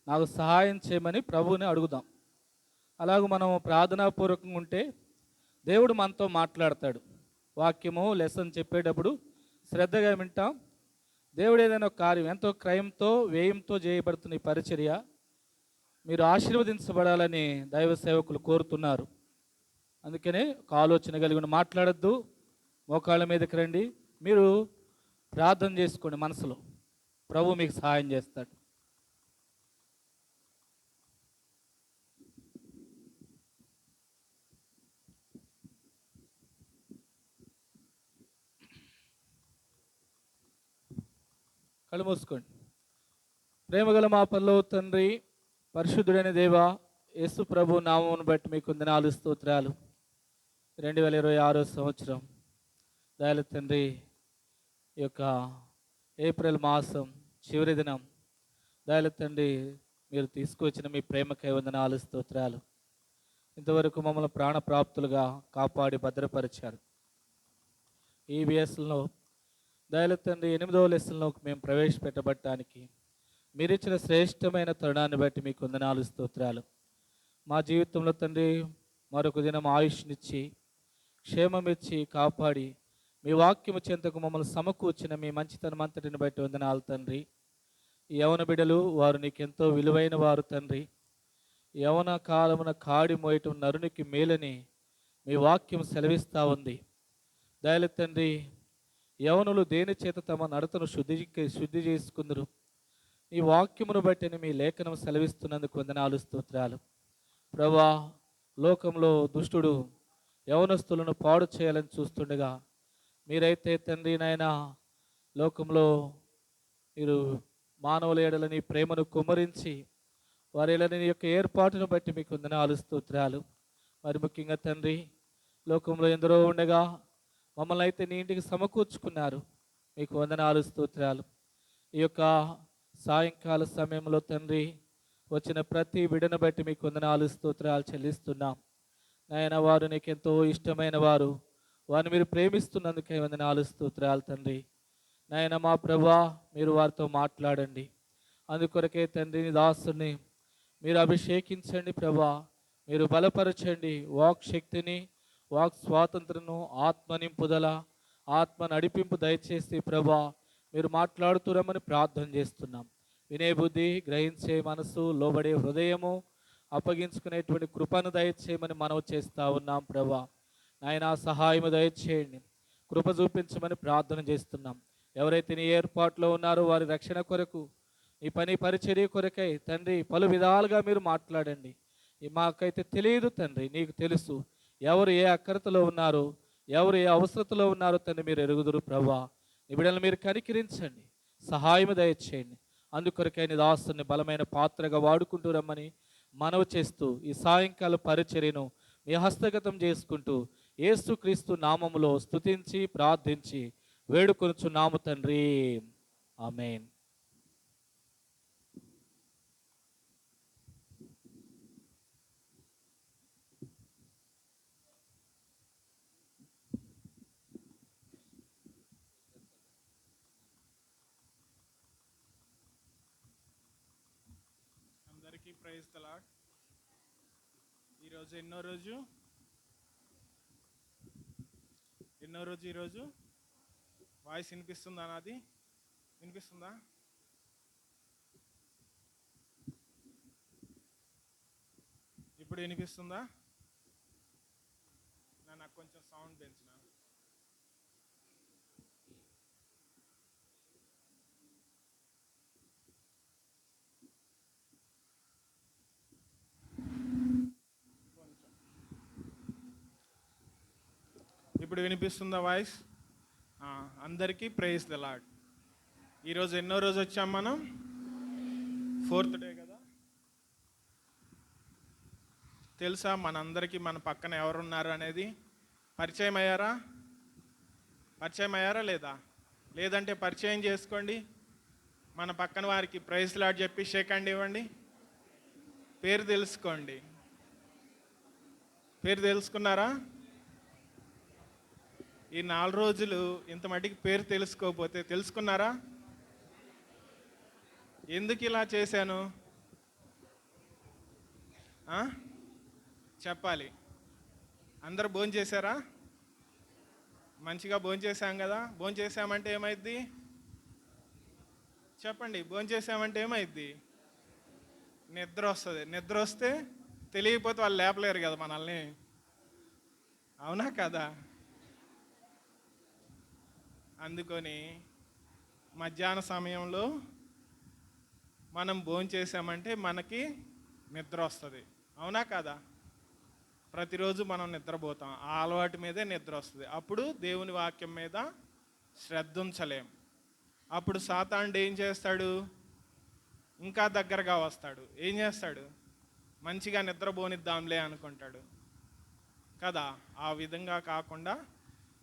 నాకు సహాయం చేయమని ప్రభువుని అడుగుదాం. అలాగ మనం ప్రార్థనాపూర్వకంగా ఉంటే దేవుడు మనతో మాట్లాడతాడు. వాక్యము లెసన్ చెప్పేటప్పుడు శ్రద్ధగా వింటాం. దేవుడు ఏదైనా ఒక కార్యం ఎంతో క్రయంతో వ్యయంతో చేయబడుతున్న ఈ పరిచర్య మీరు ఆశీర్వదించబడాలని దైవ సేవకులు కోరుతున్నారు. అందుకనే ఒక ఆలోచన కలిగి ఉండి మాట్లాడద్దు. మోకాళ్ళ మీదకి రండి. మీరు ప్రార్థన చేసుకోండి మనసులో. ప్రభు మీకు సహాయం చేస్తాడు. కళ్ళు మూసుకోండి. ప్రేమగల మా పరలోక తండ్రి, పరిశుద్ధుడైన దేవ, యేసు ప్రభు నామమును బట్టి మీకు వందనాలు స్తోత్రాలు. 2026 సంవత్సరం దయాల తండ్రి, ఈ యొక్క ఏప్రిల్ మాసం చివరి దినం దయాల తండ్రి, మీరు తీసుకొచ్చిన మీ ప్రేమకై వందనాలు స్తోత్రాలు. ఇంతవరకు మమ్మల్ని ప్రాణప్రాప్తులుగా కాపాడి భద్రపరిచారు. ఈబిఎస్లో దయాల తండ్రి 8వ లెసన్లోకి మేము ప్రవేశపెట్టబడటానికి మీరిచ్చిన శ్రేష్టమైన తరుణాన్ని బట్టి మీకు వందనాలు స్తోత్రాలు. మా జీవితంలో తండ్రి మరొక దినం ఆయుష్నిచ్చి క్షేమం ఇచ్చి కాపాడి మీ వాక్యము చెంతకు మమ్మల్ని సమకూర్చిన మీ మంచితనం అంతటిని బట్టి వందనాలు తండ్రి. ఈ యవన బిడ్డలు వారు నీకెంతో విలువైన వారు తండ్రి. యవన కాలమున కాడి మోయటం నరునికి మేలని మీ వాక్యం సెలవిస్తూ ఉంది. దయాల తండ్రి, యవనులు దేని చేత తమ నడతను శుద్ధి చేసుకుందరు. ఈ వాక్యమును బట్టి మీ లేఖనం సెలవిస్తున్నందుకు వందనాలు స్తోత్రాలు. ప్రభా, లోకంలో దుష్టుడు యవనస్తులను పాడు చేయాలని చూస్తుండగా మీరైతే తండ్రి నాయన లోకంలో మీరు మానవుల ఎడలని ప్రేమను కుమ్మరించి వారి ఎడలని యొక్క ఏర్పాటును బట్టి మీకు వందనాలు స్తోత్రాలు. మరి ముఖ్యంగా తండ్రి, లోకంలో ఎందరో ఉండగా మమ్మల్ని అయితే నీ ఇంటికి సమకూర్చుకున్నారు. మీకు వందనాలు స్తోత్రాలు. ఈ యొక్క సాయంకాల సమయంలో తండ్రి వచ్చిన ప్రతి బిడ్డను బట్టి మీకు వందనాలు స్తోత్రాలు చెల్లిస్తున్నాం. నాయన, వారు నీకెంతో ఇష్టమైన వారు, వారిని మీరు ప్రేమిస్తున్నందుకే వందనాలు స్తోత్రాలు తండ్రి. నాయన మా ప్రభా, మీరు వారితో మాట్లాడండి. అందుకొరకే తండ్రి నీ దాసుని మీరు అభిషేకించండి ప్రభా. మీరు బలపరచండి. వాక్ శక్తిని, వాక్ స్వాతంత్రను, ఆత్మ నింపుదల, ఆత్మ నడిపింపు దయచేసి ప్రభా మీరు మాట్లాడుతురమ్మని ప్రార్థన చేస్తున్నాం. వినే బుద్ధి, గ్రహించే మనసు, లోబడే హృదయము, అప్పగించుకునేటువంటి కృపను దయచేయమని మనవి చేస్తూ ఉన్నాం ప్రభా. నాయన సహాయము దయచేయండి, కృప చూపించమని ప్రార్థన చేస్తున్నాం. ఎవరైతే నీ ఏర్పాట్లో ఉన్నారో వారి రక్షణ కొరకు, ఈ పని పరిచర్య కొరకై తండ్రి పలు విధాలుగా మీరు మాట్లాడండి. మాకైతే తెలియదు తండ్రి, నీకు తెలుసు. ఎవరు ఏ అక్కరతలో ఉన్నారో, ఎవరు ఏ అవసరతలో ఉన్నారో తండ్రి మీరు ఎరుగుదురు ప్రభా. నీ బిడ్డలను మీరు కనికరించండి, సహాయం దయచేయండి. అందుకొరకై నీ దాసుని బలమైన పాత్రగా వాడుకుంటూ రమ్మని మనవి చేస్తూ ఈ సాయంకాల పరిచర్యను మీ హస్తగతం చేసుకుంటూ యేసుక్రీస్తు నామములో స్తుతించి ప్రార్థించి వేడుకొనుచున్నాము తండ్రి. ఆమేన్. అందరికీ ప్రైజ్ ది లార్డ్. ఈరోజు ఎన్నో రోజు ఈరోజు వాయిస్ వినిపిస్తుందా? నాది వినిపిస్తుందా? ఇప్పుడు వినిపిస్తుందా? నాకు కొంచెం సౌండ్ పెంచిన. ఇప్పుడు వినిపిస్తుందా వాయిస్? అందరికీ ప్రైజ్ ది లార్డ్. ఈరోజు ఎన్నో రోజు వచ్చాం మనం? 4th డే కదా. తెలుసా మనందరికీ మన పక్కన ఎవరున్నారు అనేది? పరిచయం అయ్యారా లేదా? లేదంటే పరిచయం చేసుకోండి. మన పక్కన వారికి ప్రైజ్ లార్డ్ చెప్పి షేక్ హ్యాండ్ ఇవ్వండి. పేరు తెలుసుకోండి. పేరు తెలుసుకున్నారా? ఈ 4 రోజులు ఇంత మట్టికి పేరు తెలుసుకోకపోతే తెలుసుకున్నారా? ఎందుకు ఇలా చేశాను? ఆ? చెప్పాలి. అందరు భోజనం చేశారా? మంచిగా భోజనం చేశాం కదా. భోజనం చేశామంటే ఏమైద్ది? చెప్పండి. భోజనం చేశామంటే ఏమైద్ది? నిద్ర వస్తుంది. నిద్ర వస్తే తెలియకపోతే వాళ్ళు లేపలేరు కదా మనల్ని. అవునా కదా? అందుకొని మధ్యాహ్న సమయంలో మనం భోజనం చేసామంటే మనకి నిద్ర వస్తుంది. అవునా కదా? ప్రతిరోజు మనం నిద్రపోతాం. ఆ అలవాటు మీదే నిద్ర వస్తుంది. అప్పుడు దేవుని వాక్యం మీద శ్రద్ధ ఉంచలేం. అప్పుడు సాతానుడు ఏం చేస్తాడు? ఇంకా దగ్గరగా వస్తాడు. ఏం చేస్తాడు? మంచిగా నిద్రపోనిద్దాంలే అనుకుంటాడు కదా. ఆ విధంగా కాకుండా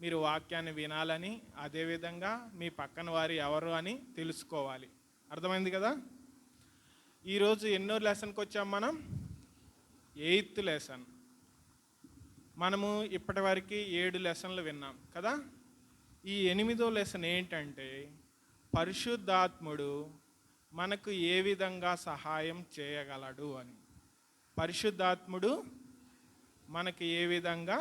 మీరు వాక్యాన్ని వినాలని, అదేవిధంగా మీ పక్కన వారు ఎవరు అని తెలుసుకోవాలి. అర్థమైంది కదా? ఈరోజు ఎన్నో లెసన్కి వచ్చాం మనం? 8th lesson. మనము ఇప్పటి వరకు 7 లెసన్లు విన్నాం కదా. ఈ 8వ లెసన్ ఏంటంటే పరిశుద్ధాత్ముడు మనకు ఏ విధంగా సహాయం చేయగలడు అని. పరిశుద్ధాత్ముడు మనకు ఏ విధంగా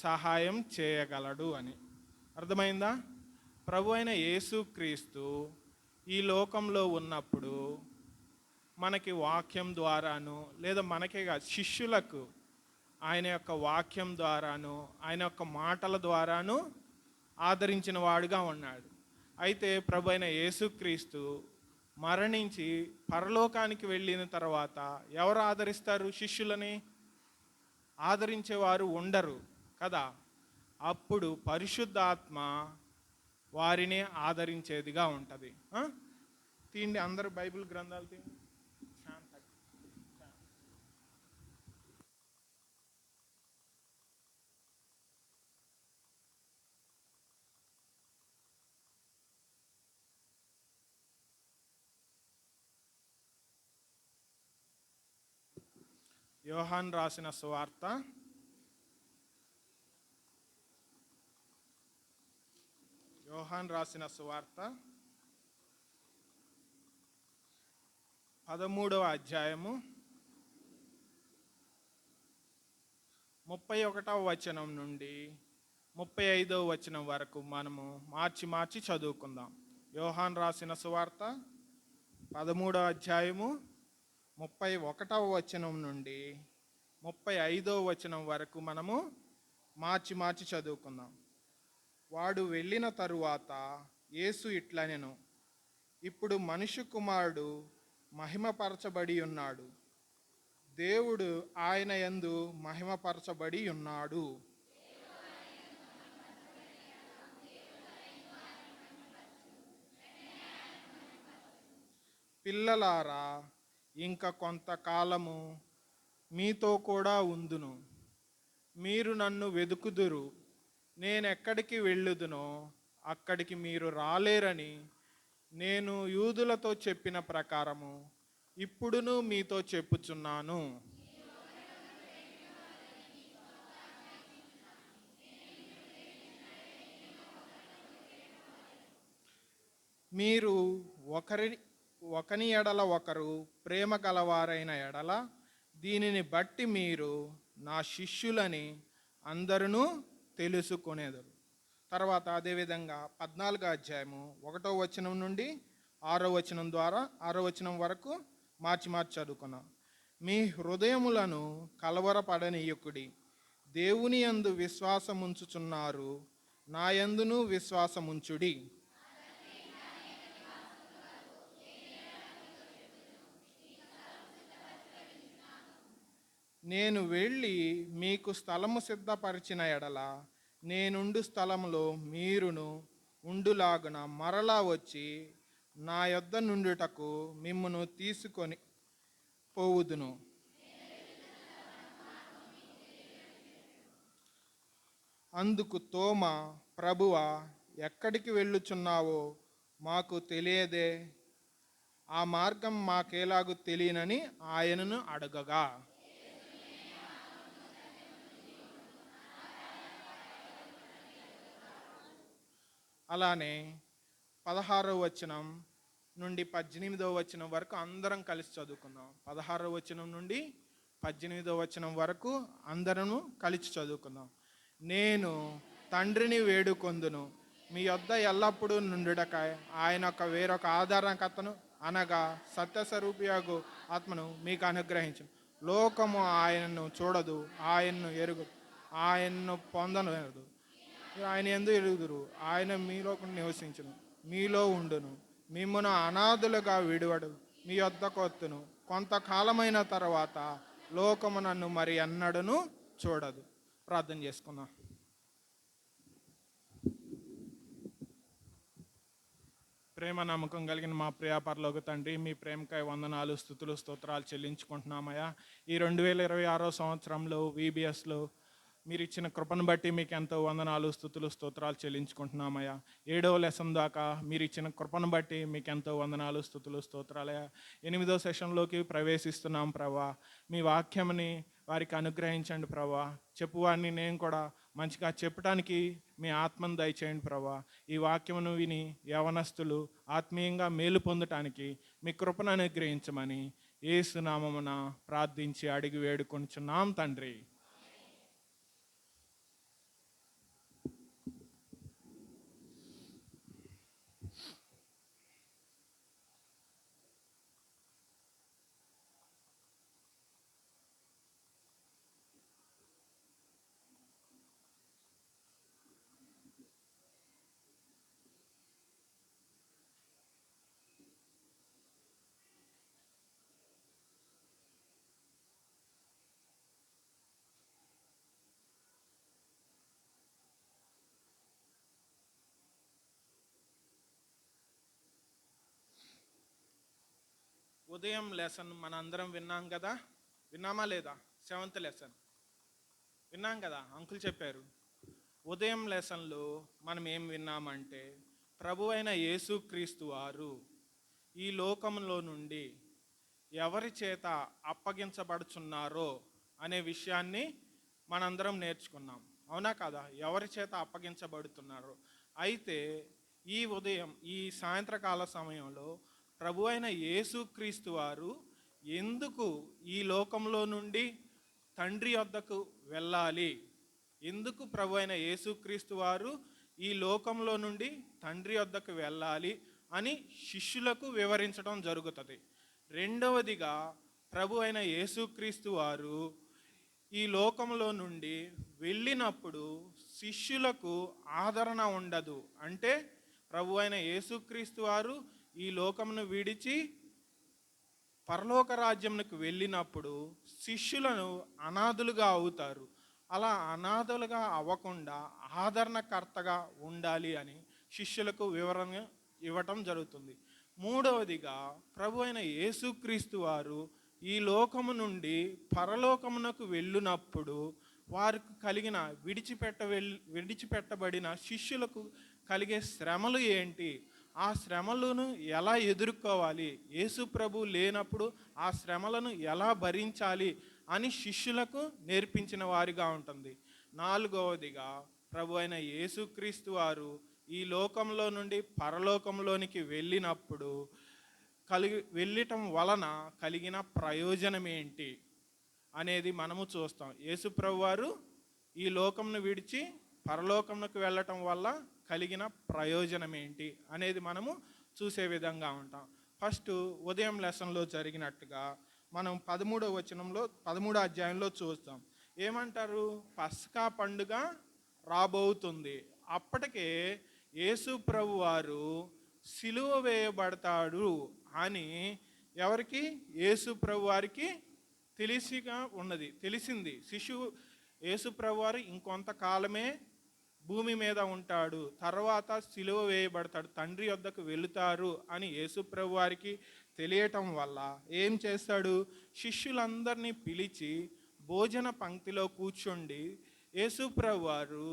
సహాయం చేయగలడు అని. అర్థమైందా? ప్రభు అయిన యేసుక్రీస్తు ఈ లోకంలో ఉన్నప్పుడు మనకి వాక్యం ద్వారాను, లేదా మనకే కాదు శిష్యులకు ఆయన యొక్క వాక్యం ద్వారాను, ఆయన యొక్క మాటల ద్వారాను ఆదరించిన వాడుగా ఉన్నాడు. అయితే ప్రభు అయిన యేసుక్రీస్తు మరణించి పరలోకానికి వెళ్ళిన తర్వాత ఎవరు ఆదరిస్తారు? శిష్యులని ఆదరించేవారు ఉండరు కదా. అప్పుడు పరిశుద్ధాత్మ వారిని ఆదరించేదిగా ఉంటుంది. తీయండి అందరూ బైబిల్ గ్రంథాలు తీయండి. యోహాన్ రాసిన సువార్త 13వ అధ్యాయము 31వ వచనం నుండి 35వ వచనం వరకు మనము మార్చి చదువుకుందాం. యోహాన్ రాసిన సువార్త 13వ అధ్యాయము 31వ వచనం నుండి 35వ వచనం వరకు మనము మార్చి చదువుకుందాం. వాడు వెళ్ళిన తరువాత యేసు ఇట్లనెను, ఇప్పుడు మనుష్య కుమారుడు మహిమపరచబడి ఉన్నాడు, దేవుడు ఆయన యందు మహిమపరచబడి ఉన్నాడు. పిల్లలారా, ఇంక కొంతకాలము మీతో కూడా ఉందును. మీరు నన్ను వెదుకుదురు. నేనెక్కడికి వెళ్ళుదునో అక్కడికి మీరు రాలేరని నేను యూదులతో చెప్పిన ప్రకారము ఇప్పుడును మీతో చెప్పుచున్నాను. మీరు ఒకని ఎడల ఒకరు ప్రేమ గలవారైన ఎడల దీనిని బట్టి మీరు నా శిష్యులని అందరూ తెలుసుకొనేదరు. తర్వాత అదేవిధంగా 14వ అధ్యాయము 1వ వచనం నుండి 6వ వచనం వరకు మార్చి చదువుకున్నాం. మీ హృదయములను కలవరపడనీయకుడి. దేవుని యందు విశ్వాసముంచుచున్నారు, నా యందును విశ్వాసముంచుడి. నేను వెళ్ళి మీకు స్థలము సిద్ధపరిచిన ఎడల నేనుండు స్థలములో మీరును ఉండులాగున మరలా వచ్చి నా యొద్ద నుండుటకు మిమ్మును తీసుకొని పోవుదును. అందుకు తోమా, ప్రభువా, ఎక్కడికి వెళ్ళుచున్నావో మాకు తెలియదే, ఆ మార్గం మాకేలాగు తెలియనని ఆయనను అడగగా, అలానే 16వ వచనం నుండి 18వ వచనం వరకు అందరం కలిసి చదువుకుందాం. 16వ వచనం నుండి 18వ వచనం వరకు అందరము కలిసి చదువుకుందాం. నేను తండ్రిని వేడుకొందును, మీ యొద్ద ఎల్లప్పుడూ నుండుటకై ఆయన ఒక వేరొక ఆధారకర్తను అనగా సత్యస్వరూపియగు ఆత్మను మీకు అనుగ్రహించును. లోకము ఆయనను చూడదు, ఆయన్ను ఎరుగు, ఆయన్ను పొందలేదు. ఆయన ఎందు ఎరుగుదురు, ఆయన మీలో నివసించును, మీలో ఉండును, మిమ్మును అనాథులుగా విడువడు, మీ యొద్దకు వత్తును. కొంతకాలమైన తర్వాత లోకము నన్ను మరి ఎన్నడను చూడదు. ప్రార్థన చేసుకుందాం. ప్రేమ నమ్మకం కలిగిన మా ప్రియ పరలోక తండ్రి, మీ ప్రేమకై వందనాలు, స్తుతులు, స్తోత్రాలు చెల్లించుకుంటున్నామయ్యా. ఈ 2026 సంవత్సరంలో VBSలో మీరు ఇచ్చిన కృపను బట్టి మీకు ఎంతో వందనాలు, స్తుతులు, స్తోత్రాలు చెల్లించుకుంటున్నామయ్యా. 7వ లెసన్ దాకా మీరు ఇచ్చిన కృపను బట్టి మీకు ఎంతో వందనాలు, స్తుతులు, స్తోత్రాలయ్యా. 8వ సెషన్లోకి ప్రవేశిస్తున్నాం ప్రభా. మీ వాక్యంని వారికి అనుగ్రహించండి ప్రభా. చెప్పువాడిని నేను కూడా మంచిగా చెప్పడానికి మీ ఆత్మను దయచేయండి ప్రభా. ఈ వాక్యమును విని యవనస్తులు ఆత్మీయంగా మేలు పొందటానికి మీ కృపను అనుగ్రహించమని యేసు నామమున ప్రార్థించి అడిగి వేడుకొనుచున్నాం తండ్రి. ఉదయం లెసన్ మన అందరం విన్నాం కదా, విన్నామా లేదా? 7th లెసన్ విన్నాం కదా, అంకుల్ చెప్పారు. ఉదయం లెసన్లో మనం ఏం విన్నామంటే, ప్రభు అయిన యేసుక్రీస్తు వారు ఈ లోకంలో నుండి ఎవరి చేత అప్పగించబడుచున్నారో అనే విషయాన్ని మనందరం నేర్చుకున్నాం. అవునా కదా? ఎవరి చేత అప్పగించబడుతున్నారో. అయితే ఈ ఉదయం, ఈ సాయంత్రకాల సమయంలో ప్రభు అయిన యేసుక్రీస్తు వారు ఎందుకు ఈ లోకంలో నుండి తండ్రి వద్దకు వెళ్ళాలి, ఎందుకు ప్రభు అయిన యేసుక్రీస్తు వారు ఈ లోకంలో నుండి తండ్రి వద్దకు వెళ్ళాలి అని శిష్యులకు వివరించడం జరుగుతుంది. రెండవదిగా, ప్రభు అయిన యేసుక్రీస్తు వారు ఈ లోకంలో నుండి వెళ్ళినప్పుడు శిష్యులకు ఆదరణ ఉండదు. అంటే ప్రభు అయిన యేసుక్రీస్తు వారు ఈ లోకమును విడిచి పరలోక రాజ్యమునకు వెళ్ళినప్పుడు శిష్యులను అనాథులుగా అవుతారు. అలా అనాథులుగా అవ్వకుండా ఆదరణకర్తగా ఉండాలి అని శిష్యులకు వివరణ ఇవ్వటం జరుగుతుంది. మూడవదిగా, ప్రభు అయిన యేసుక్రీస్తు వారు ఈ లోకము నుండి పరలోకమునకు వెళ్ళినప్పుడు వారికి కలిగిన విడిచిపెట్టబడిన శిష్యులకు కలిగే శ్రమలు ఏంటి, ఆ శ్రమలను ఎలా ఎదుర్కోవాలి, యేసు ప్రభు లేనప్పుడు ఆ శ్రమలను ఎలా భరించాలి అని శిష్యులకు నేర్పించిన వారిగా ఉంటుంది. నాలుగవదిగా, ప్రభు అయిన యేసుక్రీస్తు వారు ఈ లోకంలో నుండి పరలోకంలోనికి వెళ్ళినప్పుడు వెళ్ళటం వలన కలిగిన ప్రయోజనం ఏంటి అనేది మనము చూస్తాం. యేసు ప్రభు వారు ఈ లోకంను విడిచి పరలోకంకు వెళ్ళటం వల్ల కలిగిన ప్రయోజనం ఏంటి అనేది మనము చూసే విధంగా ఉంటాం. ఫస్ట్ ఉదయం లెసన్లో జరిగినట్టుగా మనం 13వ వచనంలో 13వ అధ్యాయంలో చూస్తాం. ఏమంటారు? పస్కా పండుగ రాబోతుంది. అప్పటికే యేసు ప్రభు వారు సిలువ వేయబడతాడు అని ఎవరికి? యేసు ప్రభు వారికి తెలిసింది. యేసు ప్రభు వారు ఇంకొంతకాలమే భూమి మీద ఉంటాడు, తర్వాత సిలువ వేయబడతాడు, తండ్రి వద్దకు వెళుతారు అని యేసు ప్రభు వారికి తెలియటం వల్ల ఏం చేస్తాడు? శిష్యులందరినీ పిలిచి భోజన పంక్తిలో కూర్చుండి యేసు ప్రభు వారు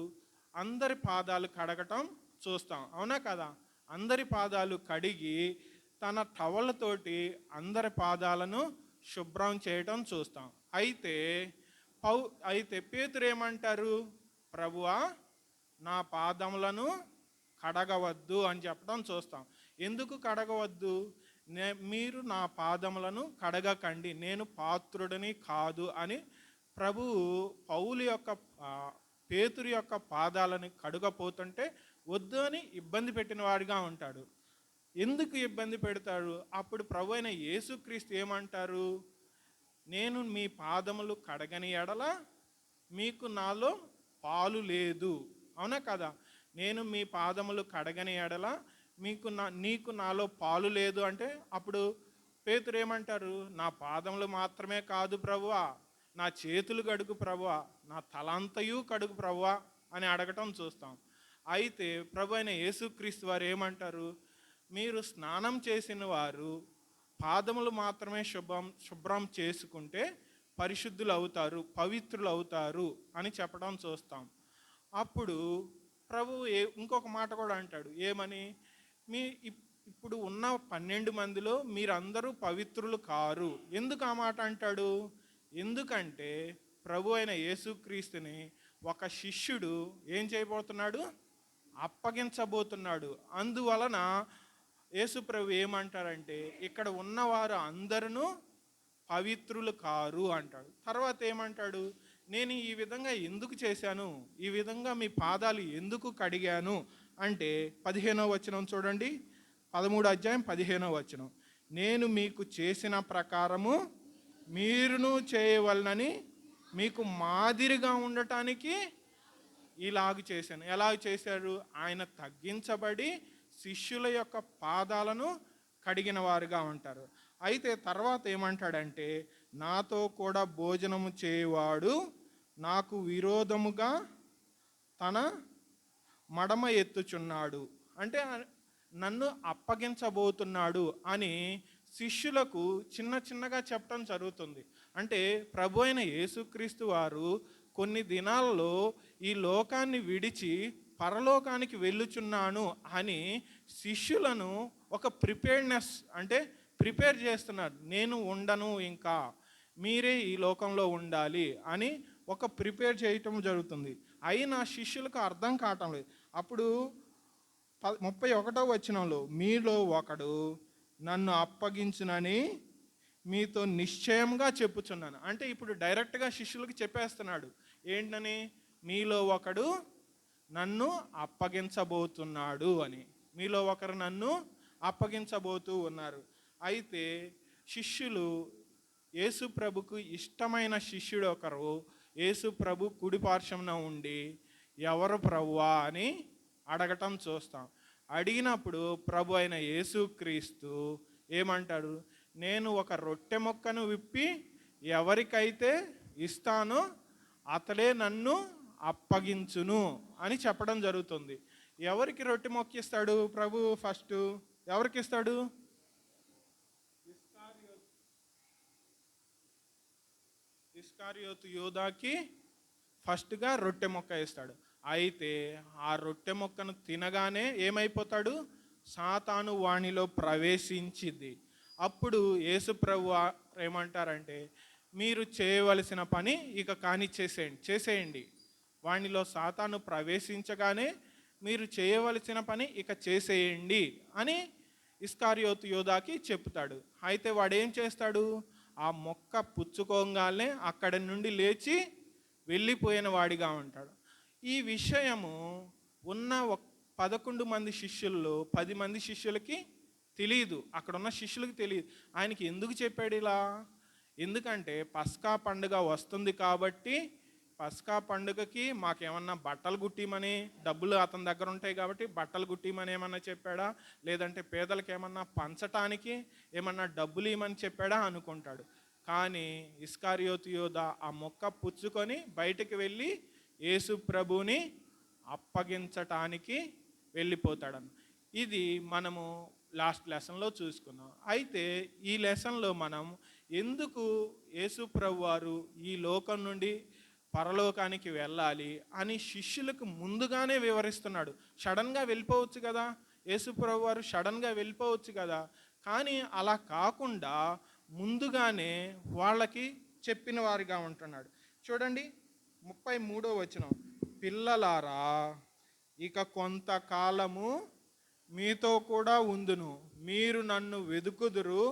అందరి పాదాలు కడగటం చూస్తాం. అవునా కదా? అందరి పాదాలు కడిగి తన టవళ్ళతోటి అందరి పాదాలను శుభ్రం చేయటం చూస్తాం. అయితే పేతురు ఏమంటారు? ప్రభువా, నా పాదములను కడగవద్దు అని చెప్పడం చూస్తాం. ఎందుకు కడగవద్దు? మీరు నా పాదములను కడగకండి, నేను పాత్రుడిని కాదు అని ప్రభువు పౌలు యొక్క పేతురు యొక్క పాదాలను కడుగపోతుంటే వద్దు అని ఇబ్బంది పెట్టిన వాడిగా ఉంటాడు. ఎందుకు ఇబ్బంది పెడతాడు? అప్పుడు ప్రభు అయిన యేసుక్రీస్తు ఏమంటారు? నేను మీ పాదములు కడగని ఎడల మీకు నాలో పాలు లేదు. అవునా కదా? నేను మీ పాదములు కడగని ఎడల నీకు నాలో పాలు లేదు అంటే అప్పుడు పేతురు ఏమంటారు? నా పాదములు మాత్రమే కాదు ప్రభువా, నా చేతులు కడుగు ప్రభువా, నా తలంతయు కడుగు ప్రభువా అని అడగటం చూస్తాం. అయితే ప్రభు అయిన యేసుక్రీస్తు వారు ఏమంటారు? మీరు స్నానం చేసిన వారు పాదములు మాత్రమే శుభ్రం చేసుకుంటే పరిశుద్ధులు అవుతారు, పవిత్రులు అవుతారు అని చెప్పడం చూస్తాం. అప్పుడు ప్రభువు ఇంకొక మాట కూడా అంటాడు. ఏమని? ఇప్పుడు ఉన్న 12 మందిలో మీరందరూ పవిత్రులు కారు. ఎందుకు ఆ మాట అంటాడు? ఎందుకంటే ప్రభు అయిన యేసుక్రీస్తుని ఒక శిష్యుడు ఏం చేయబోతున్నాడు? అప్పగించబోతున్నాడు. అందువలన యేసు ప్రభు ఏమంటారంటే ఇక్కడ ఉన్నవారు అందరూ పవిత్రులు కారు అంటాడు. తర్వాత ఏమంటాడు? నేను ఈ విధంగా ఎందుకు చేశాను, ఈ విధంగా మీ పాదాలు ఎందుకు కడిగాను అంటే 15వ వచనం చూడండి, 13వ అధ్యాయం 15వ వచనం. నేను మీకు చేసిన ప్రకారము మీరును చేయవలనని మీకు మాదిరిగా ఉండటానికి ఇలాగ చేశాను. ఎలాగ చేశారు? ఆయన తగ్గించబడి శిష్యుల యొక్క పాదాలను కడిగిన వారుగా ఉంటారు. అయితే తర్వాత ఏమంటాడంటే నాతో కూడా భోజనము చేయవాడు నాకు విరోధముగా తన మడమ ఎత్తుచున్నాడు, అంటే నన్ను అప్పగించబోతున్నాడు అని శిష్యులకు చిన్నగా చెప్పడం జరుగుతుంది. అంటే ప్రభు అయిన యేసుక్రీస్తు వారు కొన్ని దినాల్లో ఈ లోకాన్ని విడిచి పరలోకానికి వెళ్ళుచున్నాను అని శిష్యులను ఒక ప్రిపేర్నెస్ అంటే ప్రిపేర్ చేస్తున్నారు. నేను ఉండను, ఇంకా మీరే ఈ లోకంలో ఉండాలి అని ఒక ప్రిపేర్ చేయటం జరుగుతుంది. అయినా శిష్యులకు అర్థం కావటం లేదు. అప్పుడు 31వ వచనంలో మీలో ఒకడు నన్ను అప్పగించునని మీతో నిశ్చయంగా చెప్పుచున్నాను. అంటే ఇప్పుడు డైరెక్ట్గా శిష్యులకు చెప్పేస్తున్నాడు. ఏంటని? మీలో ఒకడు నన్ను అప్పగించబోతున్నాడు అని. మీలో ఒకరు నన్ను అప్పగించబోతూ ఉన్నారు. అయితే శిష్యులు యేసు ప్రభుకు ఇష్టమైన శిష్యుడు ఒకరు యేసు ప్రభు కుడి పార్శ్వమున ఉండి ఎవరు ప్రభువా అని అడగటం చూస్తాం. అడిగినప్పుడు ప్రభు అయిన యేసుక్రీస్తు ఏమంటాడు? నేను ఒక రొట్టె ముక్కను విప్పి ఎవరికైతే ఇస్తానో అతడే నన్ను అప్పగించును అని చెప్పడం జరుగుతుంది. ఎవరికి రొట్టె మొక్కిస్తాడు ప్రభు? ఫస్ట్ ఎవరికి ఇస్తాడు? ఇస్కారియోతు యోధాకి ఫస్ట్గా రొట్టె మొక్క ఇస్తాడు. అయితే ఆ రొట్టె మొక్కను తినగానే ఏమైపోతాడు? సాతాను వాణిలో ప్రవేశించింది. అప్పుడు యేసు ప్రభు ఏమంటారంటే మీరు చేయవలసిన పని ఇక చేసేయండి. వాణిలో సాతాను ప్రవేశించగానే మీరు చేయవలసిన పని ఇక చేసేయండి అని ఇస్కారియోతు యోధాకి చెప్తాడు. అయితే వాడు ఏం చేస్తాడు? ఆ మొక్క పుచ్చుకోగానే అక్కడి నుండి లేచి వెళ్ళిపోయిన వాడిగా ఉంటాడు. ఈ విషయము ఉన్న 11 మంది శిష్యుల్లో 10 మంది శిష్యులకి తెలియదు, అక్కడ ఉన్న శిష్యులకి తెలియదు. ఆయనకి ఎందుకు చెప్పాడు ఇలా? ఎందుకంటే పస్కా పండుగ వస్తుంది కాబట్టి పస్కా పండుగకి మాకేమన్నా బట్టలు కుట్టిమని, డబ్బులు అతని దగ్గర ఉంటాయి కాబట్టి బట్టలు కుట్టిమని ఏమన్నా చెప్పాడా, లేదంటే పేదలకు ఏమన్నా పంచటానికి ఏమన్నా డబ్బులు ఇవ్వమని చెప్పాడా అనుకుంటాడు. కానీ ఇస్కారియోతు యోధ ఆ మొక్క పుచ్చుకొని బయటికి వెళ్ళి యేసు ప్రభుని అప్పగించటానికి వెళ్ళిపోతాడన్న. ఇది మనము లాస్ట్ లెసన్లో చూసుకున్నాం. అయితే ఈ లెసన్లో మనం ఎందుకు యేసు ప్రభు వారు ఈ లోకం నుండి పరలోకానికి వెళ్ళాలి అని శిష్యులకు ముందుగానే వివరిస్తున్నాడు. సడన్గా వెళ్ళిపోవచ్చు కదా, యేసు ప్రభు వారు సడన్గా వెళ్ళిపోవచ్చు కదా, కానీ అలా కాకుండా ముందుగానే వాళ్ళకి చెప్పిన వారిగా ఉంటున్నాడు. చూడండి 33వ వచనం. పిల్లలారా, ఇక కొంతకాలము మీతో కూడా ఉందును, మీరు నన్ను వెదుకుదురు,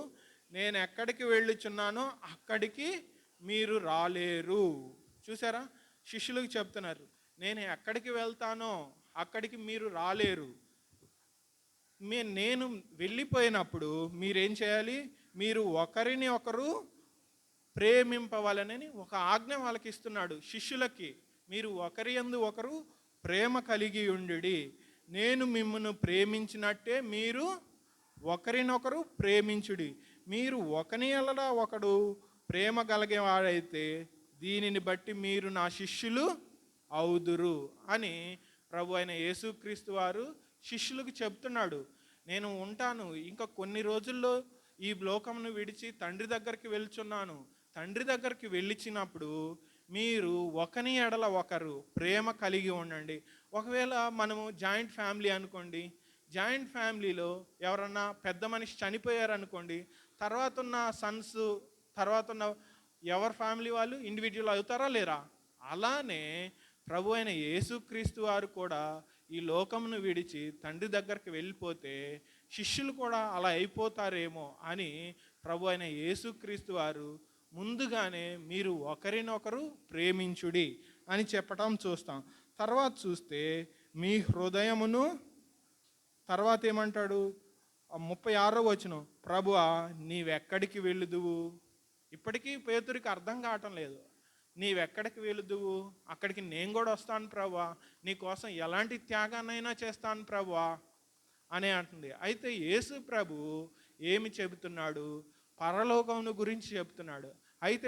నేను ఎక్కడికి వెళ్ళుచున్నానో అక్కడికి మీరు రాలేరు. చూసారా, శిష్యులకు చెప్తున్నారు, నేను ఎక్కడికి వెళ్తానో అక్కడికి మీరు రాలేరు. నేను వెళ్ళిపోయినప్పుడు మీరేం చేయాలి, మీరు ఒకరిని ఒకరు ప్రేమింపవలనని ఒక ఆజ్ఞ వాళ్ళకి ఇస్తున్నాడు శిష్యులకి. మీరు ఒకరి యందు ఒకరు ప్రేమ కలిగి ఉండుడి, నేను మిమ్మల్ని ప్రేమించినట్టే మీరు ఒకరినొకరు ప్రేమించుడి. మీరు ఒకని ఎడల ఒకడు ప్రేమ కలిగేవాడైతే దీనిని బట్టి మీరు నా శిష్యులు అవుదురు అని ప్రభు అయిన యేసుక్రీస్తు వారు శిష్యులకు చెప్తున్నాడు. నేను ఉంటాను, ఇంకా కొన్ని రోజుల్లో ఈ లోకమును విడిచి తండ్రి దగ్గరికి వెళ్తున్నాను. తండ్రి దగ్గరికి వెళ్ళిచినప్పుడు మీరు ఒకని ఎడల ఒకరు ప్రేమ కలిగి ఉండండి. ఒకవేళ మనము జాయింట్ ఫ్యామిలీ అనుకోండి, జాయింట్ ఫ్యామిలీలో ఎవరన్నా పెద్ద మనిషి చనిపోయారనుకోండి, తర్వాత ఉన్న సన్స్, తర్వాత ఉన్న ఎవరి ఫ్యామిలీ వాళ్ళు ఇండివిజువల్ అవుతారా లేరా? అలానే ప్రభు అయిన యేసుక్రీస్తు వారు కూడా ఈ లోకమును విడిచి తండ్రి దగ్గరికి వెళ్ళిపోతే శిష్యులు కూడా అలా అయిపోతారేమో అని ప్రభు అయిన యేసుక్రీస్తు వారు ముందుగానే మీరు ఒకరినొకరు ప్రేమించుడి అని చెప్పటం చూస్తాం. తర్వాత చూస్తే మీ హృదయమును, తర్వాత ఏమంటాడు 36వ వచనం, ప్రభువా నీవెక్కడికి వెళ్ళుదువు. ఇప్పటికీ పేతురికి అర్థం కావటం లేదు. నీవెక్కడికి వెళుదువు, అక్కడికి నేను కూడా వస్తాను ప్రభువా, నీ కోసం ఎలాంటి త్యాగాన్నైనా చేస్తాను ప్రభువా అనే అంటుంది. అయితే యేసు ప్రభు ఏమి చెబుతున్నాడు, పరలోకమును గురించి చెబుతున్నాడు. అయితే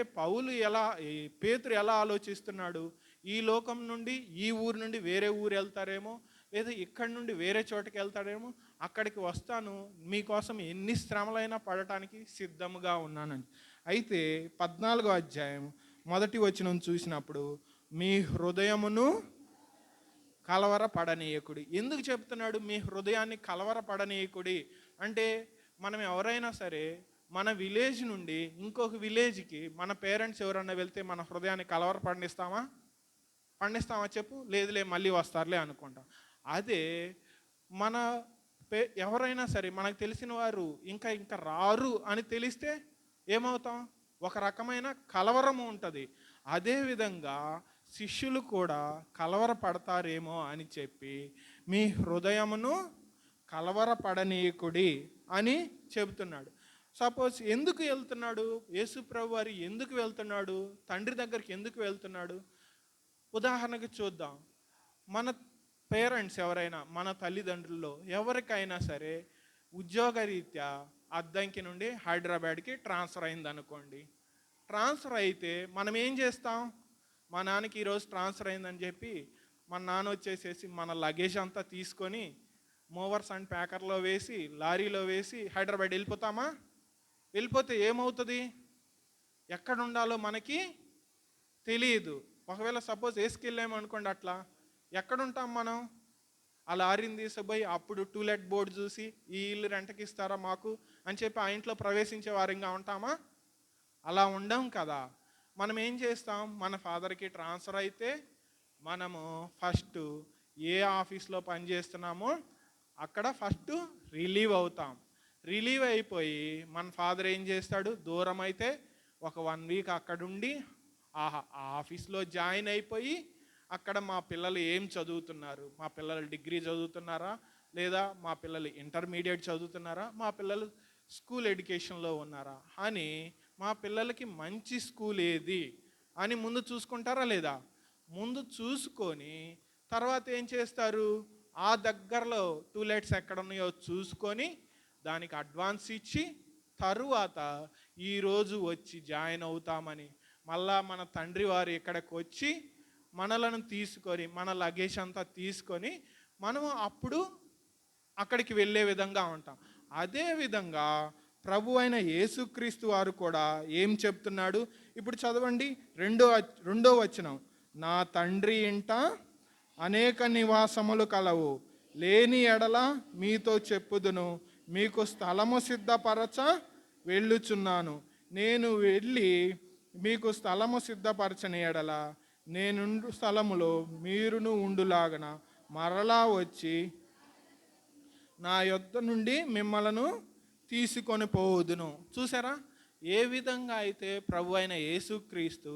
పేతురు ఎలా ఆలోచిస్తున్నాడు, ఈ లోకం నుండి ఈ ఊరు నుండి వేరే ఊరు వెళ్తారేమో, లేదా ఇక్కడి నుండి వేరే చోటకి వెళ్తారేమో, అక్కడికి వస్తాను, మీకోసం ఎన్ని శ్రమలైనా పడటానికి సిద్ధముగా ఉన్నానని. అయితే 14వ అధ్యాయం 1వ వచనం చూసినప్పుడు మీ హృదయమును కలవరపడనీయకుడి. ఎందుకు చెప్తున్నాడు మీ హృదయాన్ని కలవరపడనీయకుడి అంటే, మనం ఎవరైనా సరే మన విలేజ్ నుండి ఇంకొక విలేజ్కి మన పేరెంట్స్ ఎవరన్నా వెళ్తే మన హృదయాన్ని పండిస్తామా చెప్పు? లేదులే మళ్ళీ వస్తారులే అనుకుంటాం. అదే మన ఎవరైనా సరే మనకు తెలిసిన వారు ఇంకా రారు అని తెలిస్తే ఏమవుతాం? ఒక రకమైన కలవరము ఉంటుంది. అదేవిధంగా శిష్యులు కూడా కలవరపడతారేమో అని చెప్పి మీ హృదయమును కలవరపడనీయకుడి అని చెబుతున్నాడు. సపోజ్ ఎందుకు వెళ్తున్నాడు యేసు ప్రభు వారు, ఎందుకు వెళ్తున్నాడు తండ్రి దగ్గరికి, ఎందుకు వెళ్తున్నాడు? ఉదాహరణకు చూద్దాం. మన పేరెంట్స్ ఎవరైనా, మన తల్లిదండ్రుల్లో ఎవరికైనా సరే ఉద్యోగరీత్యా అద్దంకి నుండి హైదరాబాద్కి ట్రాన్స్ఫర్ అయింది అనుకోండి. ట్రాన్స్ఫర్ అయితే మనం ఏం చేస్తాం? మా నాన్నకి ఈరోజు ట్రాన్స్ఫర్ అయిందని చెప్పి మన నాన్న వచ్చేసేసి మన లగేజ్ అంతా తీసుకొని మూవర్స్ అండ్ ప్యాకర్లో వేసి లారీలో వేసి హైదరాబాద్ వెళ్ళిపోతామా? వెళ్ళిపోతే ఏమవుతుంది? ఎక్కడ ఉండాలో మనకి తెలియదు. ఒకవేళ సపోజ్ వేసుకెళ్ళామనుకోండి, అట్లా ఎక్కడుంటాం మనం? ఆ లారీని తీసుకుపోయి అప్పుడు టూలెట్ బోర్డు చూసి ఈ ఇల్లు రెంట్కి ఇస్తారా మాకు అని చెప్పి ఆ ఇంట్లో ప్రవేశించే వారంగా ఉంటామా? అలా ఉండం కదా. మనం ఏం చేస్తాం? మన ఫాదర్కి ట్రాన్స్ఫర్ అయితే మనము ఫస్ట్ ఏ ఆఫీస్లో పనిచేస్తున్నామో అక్కడ ఫస్ట్ రిలీవ్ అవుతాం. రిలీవ్ అయిపోయి మన ఫాదర్ ఏం చేస్తాడు? దూరం అయితే ఒక 1 వీక్ అక్కడుండి ఆ ఆఫీస్లో జాయిన్ అయిపోయి అక్కడ మా పిల్లలు ఏం చదువుతున్నారు, మా పిల్లలు డిగ్రీ చదువుతున్నారా, లేదా మా పిల్లలు ఇంటర్మీడియట్ చదువుతున్నారా, మా పిల్లలు స్కూల్ ఎడ్యుకేషన్లో ఉన్నారా అని, మా పిల్లలకి మంచి స్కూల్ ఏది అని ముందు చూసుకుంటారా లేదా? ముందు చూసుకొని తర్వాత ఏం చేస్తారు? ఆ దగ్గరలో టూలెట్స్ ఎక్కడ ఉన్నాయో చూసుకొని దానికి అడ్వాన్స్ ఇచ్చి తరువాత ఈరోజు వచ్చి జాయిన్ అవుతామని మళ్ళా మన తండ్రి వారు ఇక్కడికి వచ్చి మనలను తీసుకొని మన లగేజ్ అంతా తీసుకొని మనము అప్పుడు అక్కడికి వెళ్ళే విధంగా ఉంటాం. అదేవిధంగా ప్రభు అయిన యేసుక్రీస్తు వారు కూడా ఏం చెప్తున్నాడు? ఇప్పుడు చదవండి, రెండో వచనం. నా తండ్రి ఇంట అనేక నివాసములు కలవు, లేని ఎడల మీతో చెప్పుదును, మీకు స్థలము సిద్ధపరచ వెళ్ళుచున్నాను. నేను వెళ్ళి మీకు స్థలము సిద్ధపరచని ఎడల నేనుండు స్థలములో మీరును ఉండులాగన మరలా వచ్చి నా యొద్ద నుండి మిమ్మలను తీసుకొని పోవుదును. చూసారా ఏ విధంగా అయితే ప్రభు అయిన యేసుక్రీస్తు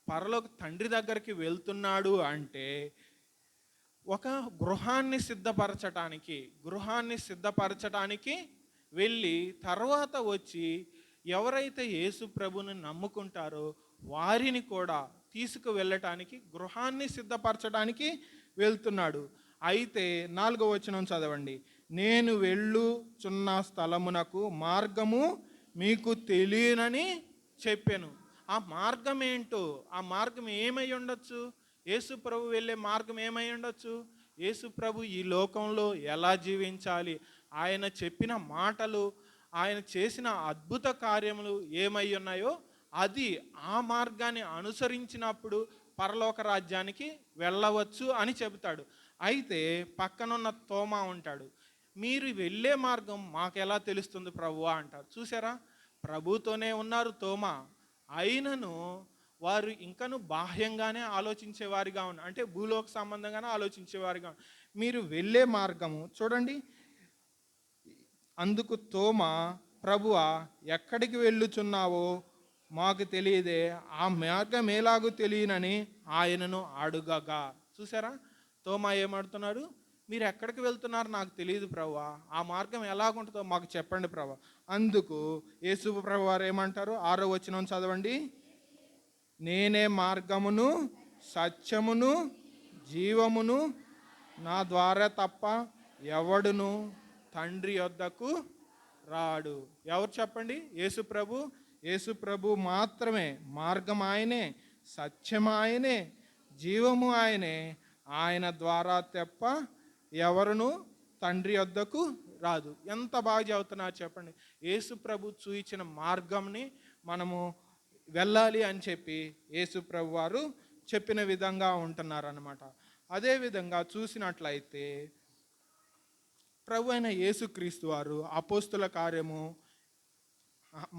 పరలోక తండ్రి దగ్గరికి వెళ్తున్నాడు అంటే ఒక గృహాన్ని సిద్ధపరచటానికి వెళ్ళి తర్వాత వచ్చి ఎవరైతే యేసు ప్రభుని నమ్ముకుంటారో వారిని కూడా తీసుకు వెళ్ళటానికి గృహాన్ని సిద్ధపరచడానికి వెళ్తున్నాడు. అయితే 4వ వచనం చదవండి. నేను వెళ్ళుచున్న స్థలమునకు మార్గము మీకు తెలియనని చెప్పాను. ఆ మార్గం ఏంటో, ఆ మార్గం ఏమై ఉండొచ్చు? యేసు ప్రభు వెళ్ళే మార్గం ఏమై ఉండొచ్చు? యేసు ప్రభు ఈ లోకంలో ఎలా జీవించాలి, ఆయన చెప్పిన మాటలు, ఆయన చేసిన అద్భుత కార్యములు ఏమై ఉన్నాయో అది ఆ మార్గాన్ని అనుసరించినప్పుడు పరలోక రాజ్యానికి వెళ్ళవచ్చు అని చెబుతాడు. అయితే పక్కనున్న తోమా ఉంటాడు. మీరు వెళ్ళే మార్గం మాకెలా తెలుస్తుంది ప్రభువా అంటారు. చూసారా, ప్రభుతోనే ఉన్నారు తోమా, అయినను వారు ఇంకను బాహ్యంగానే ఆలోచించేవారిగా ఉన్నారు, అంటే భూలోక సంబంధంగానే ఆలోచించేవారిగా ఉన్నారు. మీరు వెళ్ళే మార్గము చూడండి. అందుకు తోమా, ప్రభువా ఎక్కడికి వెళ్ళుచున్నావో మాకు తెలియదే, ఆ మార్గం ఎలాగూ తెలియనని ఆయనను అడుగగా. చూసారా, తోమా ఏమడుతున్నాడు? మీరు ఎక్కడికి వెళ్తున్నారు నాకు తెలియదు ప్రభువా, ఆ మార్గం ఎలాగుంటుందో మాకు చెప్పండి ప్రభువా. అందుకు యేసు ప్రభు వారు ఏమంటారు? 6వ వచనం చదవండి. నేనే మార్గమును సత్యమును జీవమును, నా ద్వారా తప్ప ఎవడును తండ్రి యొద్దకు రాడు. ఎవరు చెప్పండి? యేసు ప్రభు. యేసు ప్రభు మాత్రమే మార్గం ఆయనే, సత్యం ఆయనే, జీవము ఆయనే. ఆయన ద్వారా తప్ప ఎవరును తండ్రి యొద్దకు రాదు. ఎంత బాగా చదువుతున్నారు చెప్పండి. యేసు ప్రభు చూయించిన మార్గంని మనము వెళ్ళాలి అని చెప్పి యేసు ప్రభు వారు చెప్పిన విధంగా ఉంటున్నారన్నమాట. అదేవిధంగా చూసినట్లయితే ప్రభు అయిన యేసుక్రీస్తు వారు అపోస్తుల కార్యము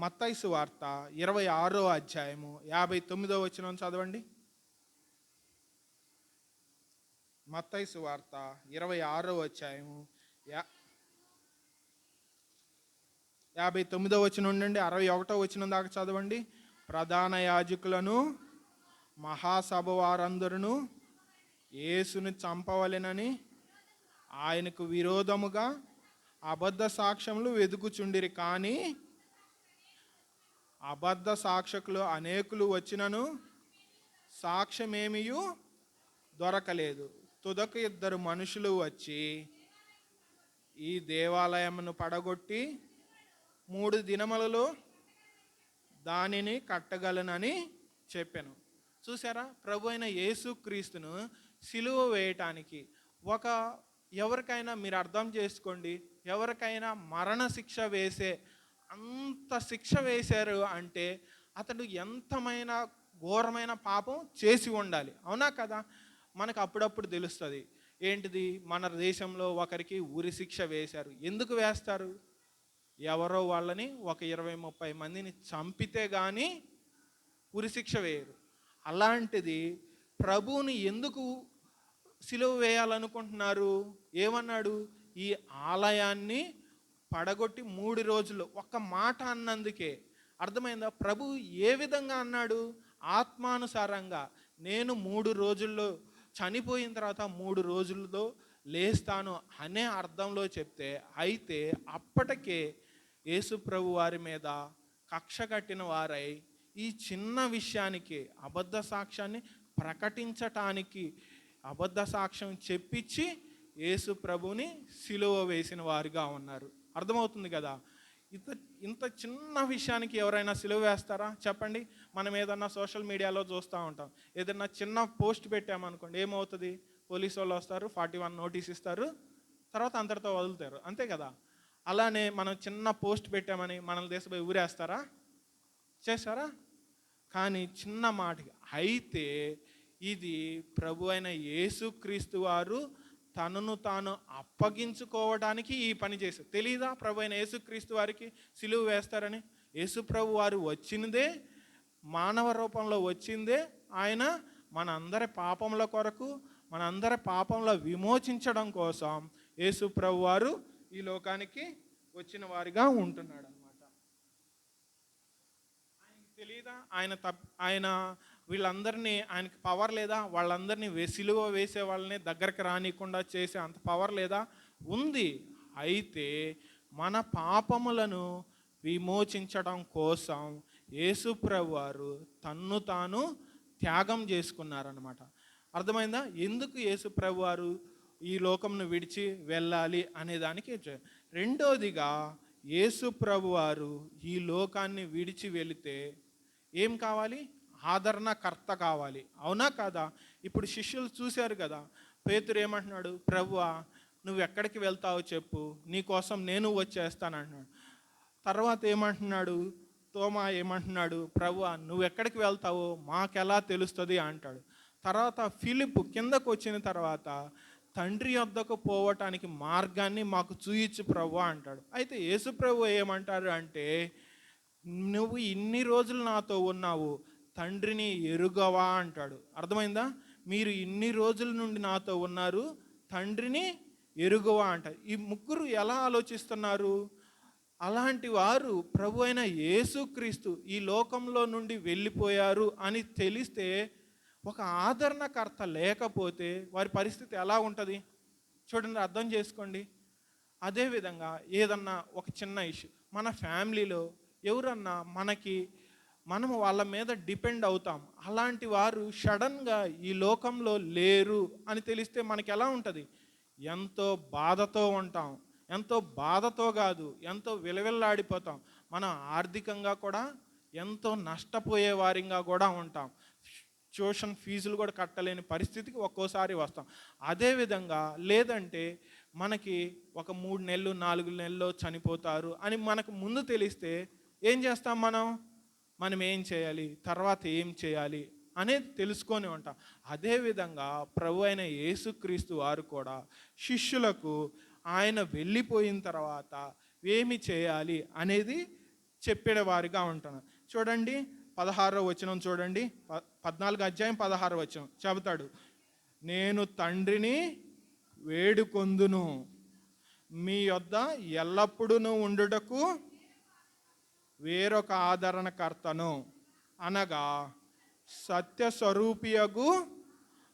మత్తయి సువార్త 26వ అధ్యాయము 59వ వచనం చదవండి. మత్తయి సువార్త 26వ అధ్యాయము 59వ వచనం నుండి 61వ వచనం దాకా చదవండి. ప్రధాన యాజకులను మహాసభ వారందరూ యేసుని చంపవలెనని ఆయనకు విరోధముగా అబద్ధ సాక్ష్యములు వెదుకుచుండిరి. కానీ అబద్ధ సాక్షకులు అనేకులు వచ్చినను సాక్ష్యమేమియు దొరకలేదు. తుదకు 2 మనుషులు వచ్చి ఈ దేవాలయమును పడగొట్టి 3 దినములలో దానిని కట్టగలనని చెప్పాను. చూసారా, ప్రభు అయిన యేసుక్రీస్తును సిలువ వేయటానికి ఎవరికైనా మీరు అర్థం చేసుకోండి, ఎవరికైనా మరణ శిక్ష వేసే అంత శిక్ష వేశారు అంటే అతడు ఎంతమైన ఘోరమైన పాపం చేసి ఉండాలి, అవునా కదా? మనకు అప్పుడప్పుడు తెలుస్తుంది. ఏంటిది? మన దేశంలో ఒకరికి ఉరి శిక్ష వేశారు. ఎందుకు వేస్తారు? ఎవరో వాళ్ళని ఒక 20-30 మందిని చంపితే కానీ ఉరిశిక్ష వేయరు. అలాంటిది ప్రభువుని ఎందుకు సిలువ వేయాలనుకుంటున్నారు? ఏమన్నాడు? ఈ ఆలయాన్ని పడగొట్టి 3 రోజుల్లో, ఒక్క మాట అన్నందుకే అర్థమైందా? ప్రభు ఏ విధంగా అన్నాడు? ఆత్మానుసారంగా నేను 3 రోజుల్లో చనిపోయిన తర్వాత 3 రోజుల్లో లేస్తాను అనే అర్థంలో చెప్తే, అయితే అప్పటికే యేసు ప్రభు వారి మీద కక్ష కట్టిన వారై ఈ చిన్న విషయానికి అబద్ధ సాక్ష్యాన్ని ప్రకటించటానికి అబద్ధ సాక్ష్యం చెప్పించి యేసు ప్రభుని సిలువ వేసిన వారుగా ఉన్నారు. అర్థమవుతుంది కదా? ఇంత చిన్న విషయానికి ఎవరైనా సిలువ వేస్తారా చెప్పండి? మనం ఏదన్నా సోషల్ మీడియాలో చూస్తూ ఉంటాం, ఏదన్నా చిన్న పోస్ట్ పెట్టామనుకోండి, ఏమవుతుంది? పోలీసు వాళ్ళు వస్తారు, 41 నోటీస్ ఇస్తారు, తర్వాత అంతటితో వదులుతారు, అంతే కదా? అలానే మనం చిన్న పోస్ట్ పెట్టామని మనల్ని దేశపోయి ఊరేస్తారా? చేస్తారా? కానీ చిన్న మాటకి అయితే ఇది ప్రభు అయిన యేసుక్రీస్తు వారు తనను తాను అప్పగించుకోవడానికి ఈ పని చేశారు. తెలీదా ప్రభు అయిన యేసుక్రీస్తు వారికి సిలువ వేస్తారని? యేసు ప్రభు వారు వచ్చినదే, మానవ రూపంలో వచ్చిందే ఆయన మనందరి పాపముల కొరకు, మనందరి పాపముల విమోచించడం కోసం యేసు ప్రభు వారు ఈ లోకానికి వచ్చిన వారిగా ఉంటున్నాడు అనమాట. ఆయనకి తెలియదా ఆయన వీళ్ళందరినీ, ఆయనకి పవర్ లేదా? వాళ్ళందరినీ సిలువ వేసే వాళ్ళని దగ్గరికి రానికుండా చేసే అంత పవర్ లేదా? ఉంది. అయితే మన పాపములను విమోచించడం కోసం యేసు ప్రభు వారు తన్ను తాను త్యాగం చేసుకున్నారనమాట. అర్థమైందా? ఎందుకు యేసు ప్రభు వారు ఈ లోకంను విడిచి వెళ్ళాలి అనే దానికి రెండోదిగా, యేసు ప్రభు వారు ఈ లోకాన్ని విడిచి వెళితే ఏం కావాలి? ఆదరణకర్త కావాలి. అవునా కాదా? ఇప్పుడు శిష్యులు చూశారు కదా, పేతురు ఏమంటున్నాడు? ప్రభువా, నువ్వు ఎక్కడికి వెళ్తావో చెప్పు, నీకోసం నేను వచ్చేస్తానంటున్నాడు. తర్వాత ఏమంటున్నాడు? తోమా ఏమంటున్నాడు? ప్రభువా, నువ్వు ఎక్కడికి వెళ్తావో మాకెలా తెలుస్తుంది అంటాడు. తర్వాత ఫిలిప్ కిందకు వచ్చిన తర్వాత తండ్రి వద్దకు పోవటానికి మార్గాన్ని మాకు చూయించు ప్రభు అంటాడు. అయితే యేసు ప్రభు ఏమంటారు అంటే, నువ్వు ఇన్ని రోజులు నాతో ఉన్నావు, తండ్రిని ఎరుగవా అంటాడు. అర్థమైందా? మీరు ఇన్ని రోజుల నుండి నాతో ఉన్నారు, తండ్రిని ఎరుగవా అంటారు. ఈ ముగ్గురు ఎలా ఆలోచిస్తున్నారు? అలాంటి వారు ప్రభు అయిన యేసుక్రీస్తు ఈ లోకంలో నుండి వెళ్ళిపోయారు అని తెలిస్తే, ఒక ఆదరణకర్త లేకపోతే వారి పరిస్థితి ఎలా ఉంటుంది చూడండి, అర్థం చేసుకోండి. అదేవిధంగా ఏదన్నా ఒక చిన్న ఇష్యూ మన ఫ్యామిలీలో ఎవరన్నా మనము వాళ్ళ మీద డిపెండ్ అవుతాం. అలాంటి వారు సడన్గా ఈ లోకంలో లేరు అని తెలిస్తే మనకి ఎలా ఉంటుంది? ఎంతో బాధతో ఉంటాం. ఎంతో బాధతో కాదు, ఎంతో విలవిల్లాడిపోతాం. మనం ఆర్థికంగా కూడా ఎంతో నష్టపోయే వారిగా కూడా ఉంటాం. ట్యూషన్ ఫీజులు కూడా కట్టలేని పరిస్థితికి ఒక్కోసారి వస్తాం. అదేవిధంగా లేదంటే మనకి ఒక 3 నెలలు 4 నెలల్లో చనిపోతారు అని మనకు ముందు తెలిస్తే ఏం చేస్తాం? మనం ఏం చేయాలి, తర్వాత ఏం చేయాలి అనేది తెలుసుకొని ఉంటాం. అదేవిధంగా ప్రభు అయిన యేసుక్రీస్తు వారు కూడా శిష్యులకు ఆయన వెళ్ళిపోయిన తర్వాత ఏమి చేయాలి అనేది చెప్పేవారిగా ఉంటున్నారు. చూడండి 16వ వచనం చూడండి, 14వ అధ్యాయం 16వ వచనం చెబుతాడు, నేను తండ్రిని వేడుకొందును, మీ యొద్ద ఎల్లప్పుడూ ఉండుటకు వేరొక ఆదరణకర్తను, అనగా సత్యస్వరూపియగు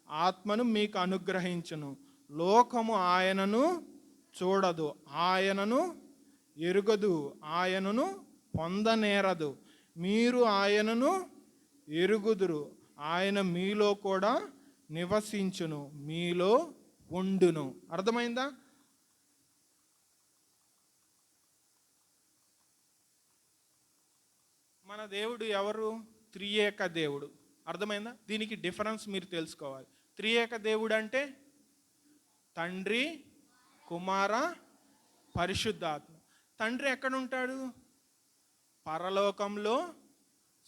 ఆత్మను మీకు అనుగ్రహించును. లోకము ఆయనను చూడదు, ఆయనను ఎరుగదు, ఆయనను పొందనేరదు. మీరు ఆయనను ఎరుగుదురు, ఆయన మీలో కూడా నివసించును, మీలో ఉండును. అర్థమైందా? మన దేవుడు ఎవరు? త్రియేక దేవుడు. అర్థమైందా? దీనికి డిఫరెన్స్ మీరు తెలుసుకోవాలి. త్రియేక దేవుడు అంటే తండ్రి, కుమార, పరిశుద్ధాత్మ. తండ్రి ఎక్కడ ఉంటాడు? పరలోకంలో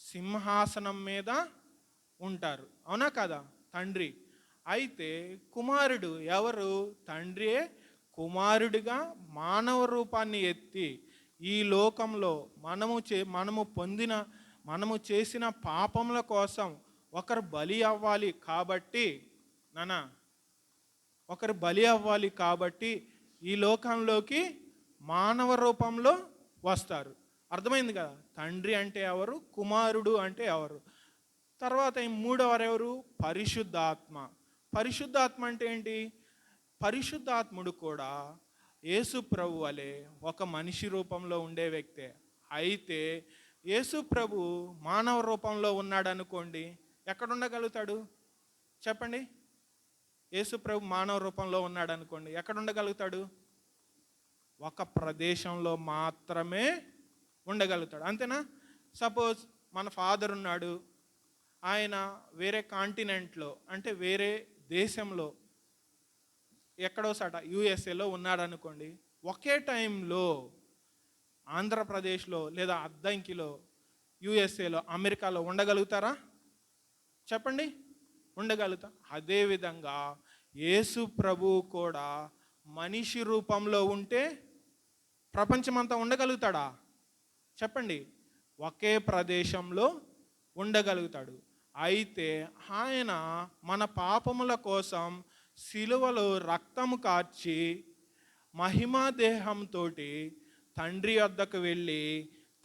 సింహాసనం మీద ఉంటారు. అవునా కదా? తండ్రి. అయితే కుమారుడు ఎవరు? తండ్రియే కుమారుడిగా మానవ రూపాన్ని ఎత్తి ఈ లోకంలో మనము చేసిన పాపముల కోసం ఒకరు బలి అవ్వాలి కాబట్టి ఈ లోకంలోకి మానవ రూపంలో వస్తారు. అర్థమైంది కదా? తండ్రి అంటే ఎవరు, కుమారుడు అంటే ఎవరు. తర్వాత మూడవరు ఎవరు? పరిశుద్ధాత్మ. పరిశుద్ధాత్మ అంటే ఏంటి? పరిశుద్ధాత్ముడు కూడా యేసు ప్రభు వలె ఒక మనిషి రూపంలో ఉండే వ్యక్తే. అయితే యేసు ప్రభు మానవ రూపంలో ఉన్నాడు అనుకోండి, ఎక్కడ ఉండగలుగుతాడు చెప్పండి? యేసు ప్రభు మానవ రూపంలో ఉన్నాడు అనుకోండి, ఎక్కడ ఉండగలుగుతాడు? ఒక ప్రదేశంలో మాత్రమే ఉండగలుగుతాడు. అంతేనా? సపోజ్ మన ఫాదర్ ఉన్నాడు, ఆయన వేరే కాంటినెంట్లో అంటే వేరే దేశంలో ఎక్కడో సట యూఎస్ఏలో ఉన్నాడు అనుకోండి, ఒకే టైంలో ఆంధ్రప్రదేశ్లో లేదా అద్దంకిలో, యూఎస్ఏలో, అమెరికాలో ఉండగలుగుతారా చెప్పండి? ఉండగలుగుతా. అదేవిధంగా యేసు ప్రభువు కూడా మనిషి రూపంలో ఉంటే ప్రపంచమంతా ఉండగలుగుతాడా చెప్పండి? ఒకే ప్రదేశంలో ఉండగలుగుతాడు. అయితే ఆయన మన పాపముల కోసం శిలువలో రక్తము కార్చి మహిమా దేహంతో తండ్రి వద్దకు వెళ్ళి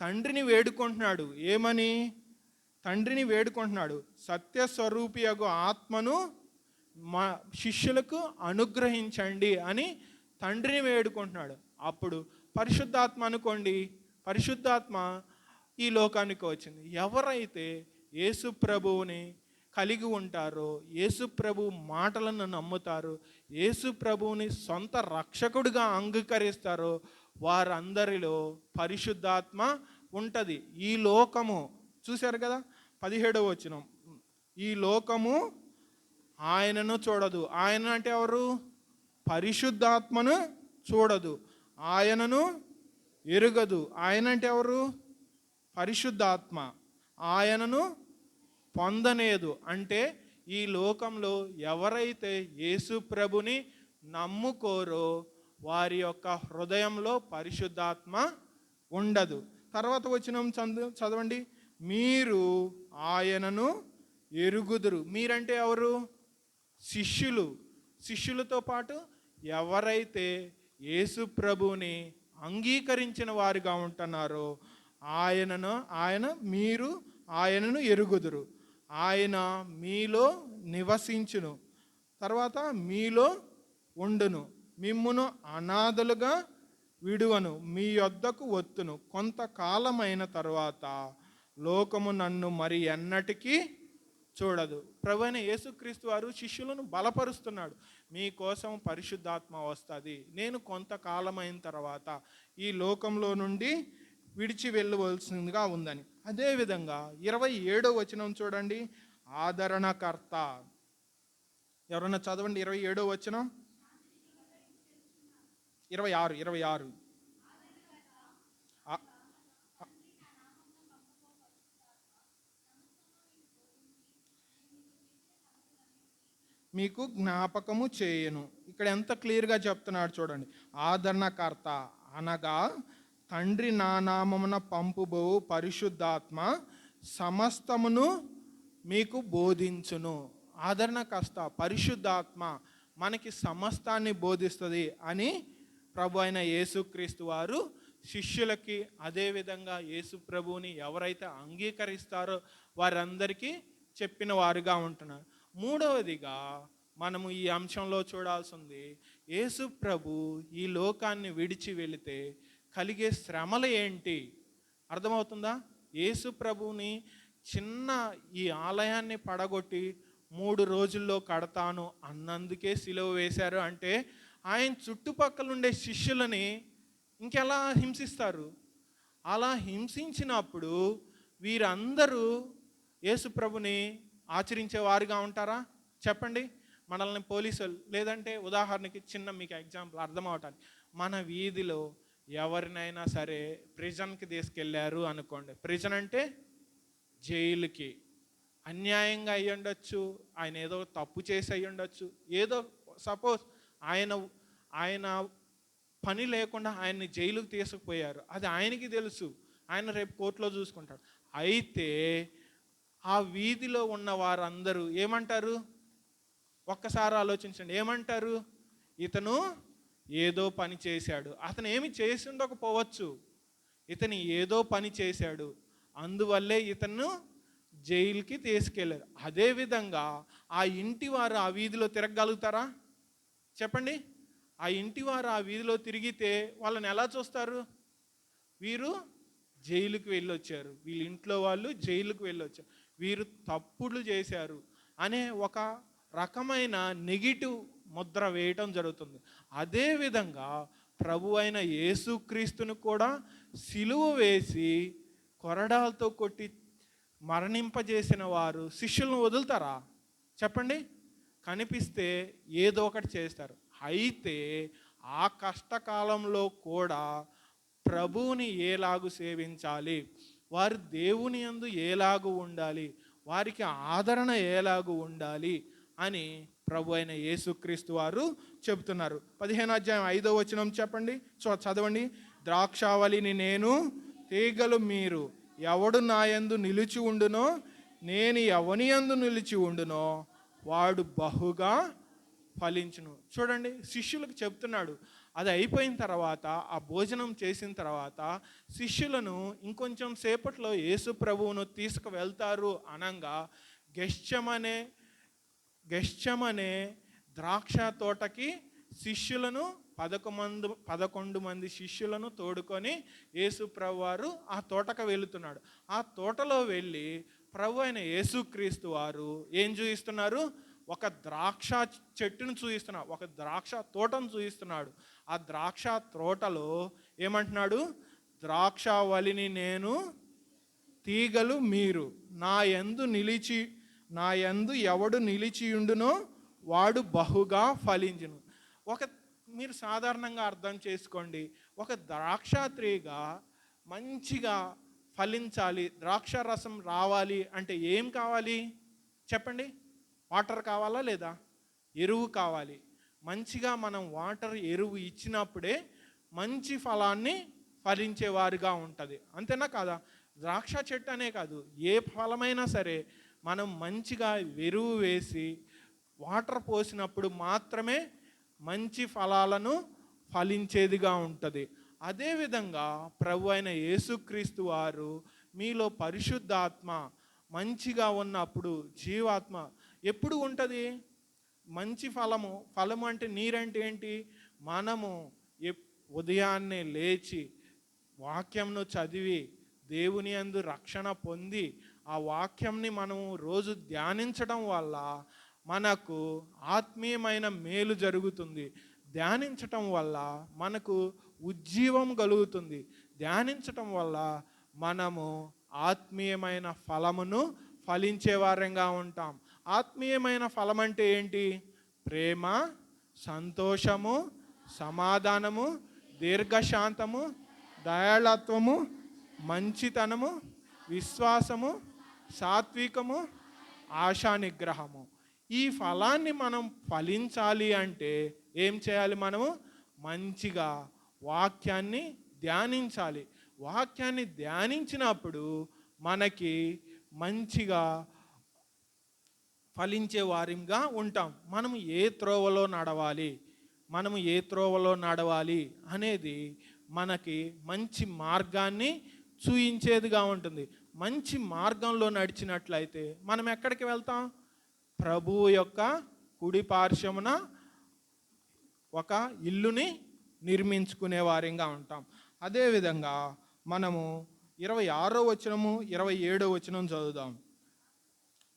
తండ్రిని వేడుకుంటున్నాడు. ఏమని? తండ్రిని వేడుకుంటున్నాడు, సత్యస్వరూపియగు ఆత్మను మా శిష్యులకు అనుగ్రహించండి అని తండ్రిని వేడుకుంటున్నాడు. అప్పుడు పరిశుద్ధాత్మ అనుకోండి, పరిశుద్ధాత్మ ఈ లోకానికి వచ్చింది. ఎవరైతే యేసు ప్రభువుని కలిగి ఉంటారో, యేసు ప్రభు మాటలను నమ్ముతారో, యేసు ప్రభువుని సొంత రక్షకుడిగా అంగీకరిస్తారో వారందరిలో పరిశుద్ధాత్మ ఉంటుంది. ఈ లోకము చూశారు కదా, 17వ వచనం, ఈ లోకము ఆయనను చూడదు. ఆయన అంటే ఎవరు? పరిశుద్ధాత్మను చూడదు, ఆయనను ఎరుగదు. ఆయన అంటే ఎవరు? పరిశుద్ధాత్మ. ఆయనను పొందనేదు. అంటే ఈ లోకంలో ఎవరైతే యేసు ప్రభుని నమ్ముకోరో వారి యొక్క హృదయంలో పరిశుద్ధాత్మ ఉండదు. తర్వాత వచనం చదవండి. మీరు ఆయనను ఎరుగుదురు. మీరంటే ఎవరు? శిష్యులు. శిష్యులతో పాటు ఎవరైతే యేసు ప్రభుని అంగీకరించిన వారిగా ఉంటున్నారో మీరు ఆయనను ఎరుగుదురు. ఆయన మీలో నివసించును, తర్వాత మీలో ఉండును, మిమ్మును అనాథలుగా విడువను, మీ యొద్దకు వత్తును. కొంతకాలమైన తర్వాత లోకము నన్ను మరి ఎన్నటికీ చూడదు. ప్రభువైన యేసుక్రీస్తు వారు శిష్యులను బలపరుస్తున్నాడు. మీకోసం పరిశుద్ధాత్మ వస్తుంది, నేను కొంతకాలమైన తర్వాత ఈ లోకంలో నుండి విడిచి వెళ్ళవలసిందిగా ఉందని. అదేవిధంగా 27వ వచనం చూడండి. ఆదరణకర్త. ఎవరన్నా చదవండి 27వ వచనం. 26 మీకు జ్ఞాపకము చేయను. ఇక్కడ ఎంత క్లియర్గా చెప్తున్నాడు చూడండి. ఆదరణకర్త అనగా తండ్రి నా నామమున పంపుబోవు పరిశుద్ధాత్మ సమస్తమును మీకు బోధించును. ఆదరణకర్త పరిశుద్ధాత్మ మనకి సమస్తాన్ని బోధిస్తుంది అని ప్రభు అయిన యేసుక్రీస్తు వారు శిష్యులకి, అదేవిధంగా యేసు ప్రభువుని ఎవరైతే అంగీకరిస్తారో వారందరికీ చెప్పిన వారుగా ఉంటున్నారు. మూడవదిగా మనము ఈ అంశంలో చూడాల్సింది, యేసు ప్రభు ఈ లోకాన్ని విడిచి వెళితే కలిగే శ్రమలు ఏంటి? అర్థమవుతుందా? యేసు ప్రభువుని చిన్న ఈ ఆలయాన్ని పడగొట్టి 3 రోజుల్లో కడతాను అన్నందుకే సిలువ వేశారు అంటే ఆయన చుట్టుపక్కల ఉండే శిష్యులని ఇంకెలా హింసిస్తారు? అలా హింసించినప్పుడు వీరందరూ యేసు ప్రభుని ఆచరించే వారుగా ఉంటారా? చెప్పండి. మనల్ని పోలీసులు, లేదంటే ఉదాహరణకి చిన్న మీకు ఎగ్జాంపుల్ అర్థమవటానికి, మన వీధిలో ఎవరినైనా సరే ప్రిజన్కి తీసుకెళ్ళారు అనుకోండి. ప్రిజన్ అంటే జైలుకి. అన్యాయంగా అయ్యి ఉండొచ్చు, ఆయన ఏదో తప్పు చేసి అయ్యి ఉండొచ్చు, ఏదో సపోజ్ ఆయన పని లేకుండా ఆయన్ని జైలుకి తీసుకుపోయారు. అది ఆయనకి తెలుసు, ఆయన రేపు కోర్టులో చూసుకుంటాడు. అయితే ఆ వీధిలో ఉన్న వారందరూ ఏమంటారు? ఒక్కసారి ఆలోచించండి. ఏమంటారు? ఇతను ఏదో పని చేశాడు. అతను ఏమి చేసి ఉండకపోవచ్చు, ఇతను ఏదో పని చేశాడు, అందువల్లే ఇతను జైలుకి తీసుకెళ్ళారు. అదేవిధంగా ఆ ఇంటి వారు ఆ వీధిలో తిరగగలుగుతారా? చెప్పండి. ఆ ఇంటి వారు ఆ వీధిలో తిరిగితే వాళ్ళని ఎలా చూస్తారు? వీరు జైలుకి వెళ్ళొచ్చారు, వీళ్ళ ఇంట్లో వాళ్ళు జైలుకి వెళ్ళొచ్చారు, వీరు తప్పులు చేశారు అనే ఒక రకమైన నెగిటివ్ ముద్ర వేయటం జరుగుతుంది. అదేవిధంగా ప్రభు అయిన యేసుక్రీస్తును కూడా సిలువ వేసి కొరడాలతో కొట్టి మరణింపజేసిన వారు శిష్యులను వదులుతారా? చెప్పండి. కనిపిస్తే ఏదో ఒకటి చేస్తారు. అయితే ఆ కష్టకాలంలో కూడా ప్రభువుని ఏలాగు సేవించాలి, వారు దేవుని యందు ఏలాగు ఉండాలి, వారికి ఆదరణ ఏలాగు ఉండాలి అని ప్రభు అయిన యేసుక్రీస్తు వారు చెబుతున్నారు. 15వ అధ్యాయం 5వ వచనం చెప్పండి, చదవండి. ద్రాక్షావళిని నేను, తీగలు మీరు. ఎవడు నా యందు నిలిచి ఉండునో, నేను ఎవని యందు నిలిచి ఉండునో వాడు బహుగా ఫలించును. చూడండి, శిష్యులకు చెప్తున్నాడు, అది అయిపోయిన తర్వాత ఆ భోజనం చేసిన తర్వాత శిష్యులను ఇంకొంచెం సేపట్లో యేసు ప్రభువును తీసుకువెళ్తారు అనంగా గెష్చమనే గెష్చమనే ద్రాక్ష తోటకి శిష్యులను 11 మంది శిష్యులను తోడుకొని యేసు ప్రభువారు ఆ తోటకు వెళుతున్నాడు. ఆ తోటలో వెళ్ళి ప్రభు అయిన యేసుక్రీస్తు వారు ఏం చూపిస్తున్నారు? ఒక ద్రాక్ష చెట్టును చూపిస్తున్నాడు, ఒక ద్రాక్ష తోటను చూపిస్తున్నాడు. ఆ ద్రాక్ష తోటలో ఏమంటున్నాడు? ద్రాక్షావళిని నేను, తీగలు మీరు. నా యందు ఎవడు నిలిచియుండునో వాడు బహుగా ఫలించును. మీరు సాధారణంగా అర్థం చేసుకోండి, ఒక ద్రాక్ష తీగ మంచిగా ఫలించాలి, ద్రాక్ష రసం రావాలి అంటే ఏం కావాలి చెప్పండి? వాటర్ కావాలా లేదా? ఎరువు కావాలి. మంచిగా మనం వాటర్ ఎరువు ఇచ్చినప్పుడే మంచి ఫలాన్ని ఫలించేవారుగా ఉంటుంది. అంతేనా కాదా? ద్రాక్ష చెట్టు అనే కాదు, ఏ ఫలమైనా సరే మనం మంచిగా ఎరువు వేసి వాటర్ పోసినప్పుడు మాత్రమే మంచి ఫలాలను ఫలించేదిగా ఉంటుంది. అదేవిధంగా ప్రభు అయిన యేసుక్రీస్తు వారు మీలో పరిశుద్ధాత్మ మంచిగా ఉన్నప్పుడు జీవాత్మ ఎప్పుడు ఉంటుంది? మంచి ఫలము అంటే నీరంటే ఏంటి? మనము ఉదయాన్నే లేచి వాక్యంను చదివి దేవుని యందు రక్షణ పొంది ఆ వాక్యంని మనము రోజు ధ్యానించడం వల్ల మనకు ఆత్మీయమైన మేలు జరుగుతుంది. ధ్యానించటం వల్ల మనకు ఉజ్జీవం కలుగుతుంది. ధ్యానించటం వల్ల మనము ఆత్మీయమైన ఫలమును ఫలించే వారంగా ఉంటాం. ఆత్మీయమైన ఫలం అంటే ఏంటి? ప్రేమ, సంతోషము, సమాధానము, దీర్ఘశాంతము, దయాళత్వము, మంచితనము, విశ్వాసము, సాత్వికము, ఆశా నిగ్రహము. ఈ ఫలాన్ని మనం ఫలించాలి అంటే ఏం చేయాలి? మనము మంచిగా వాక్యాన్ని ధ్యానించాలి. వాక్యాన్ని ధ్యానించినప్పుడు మనకి మంచిగా ఫలించే వారిగా ఉంటాం. మనము ఏ త్రోవలో నడవాలి అనేది మనకి మంచి మార్గాన్ని చూయించేదిగా ఉంటుంది. మంచి మార్గంలో నడిచినట్లయితే మనం ఎక్కడికి వెళ్తాం? ప్రభువు యొక్క కుడి పార్శ్వమున ఒక ఇల్లుని నిర్మించుకునే వారిగా ఉంటాం. అదేవిధంగా మనము 26వ వచనము 27వ వచనం చదువుదాం.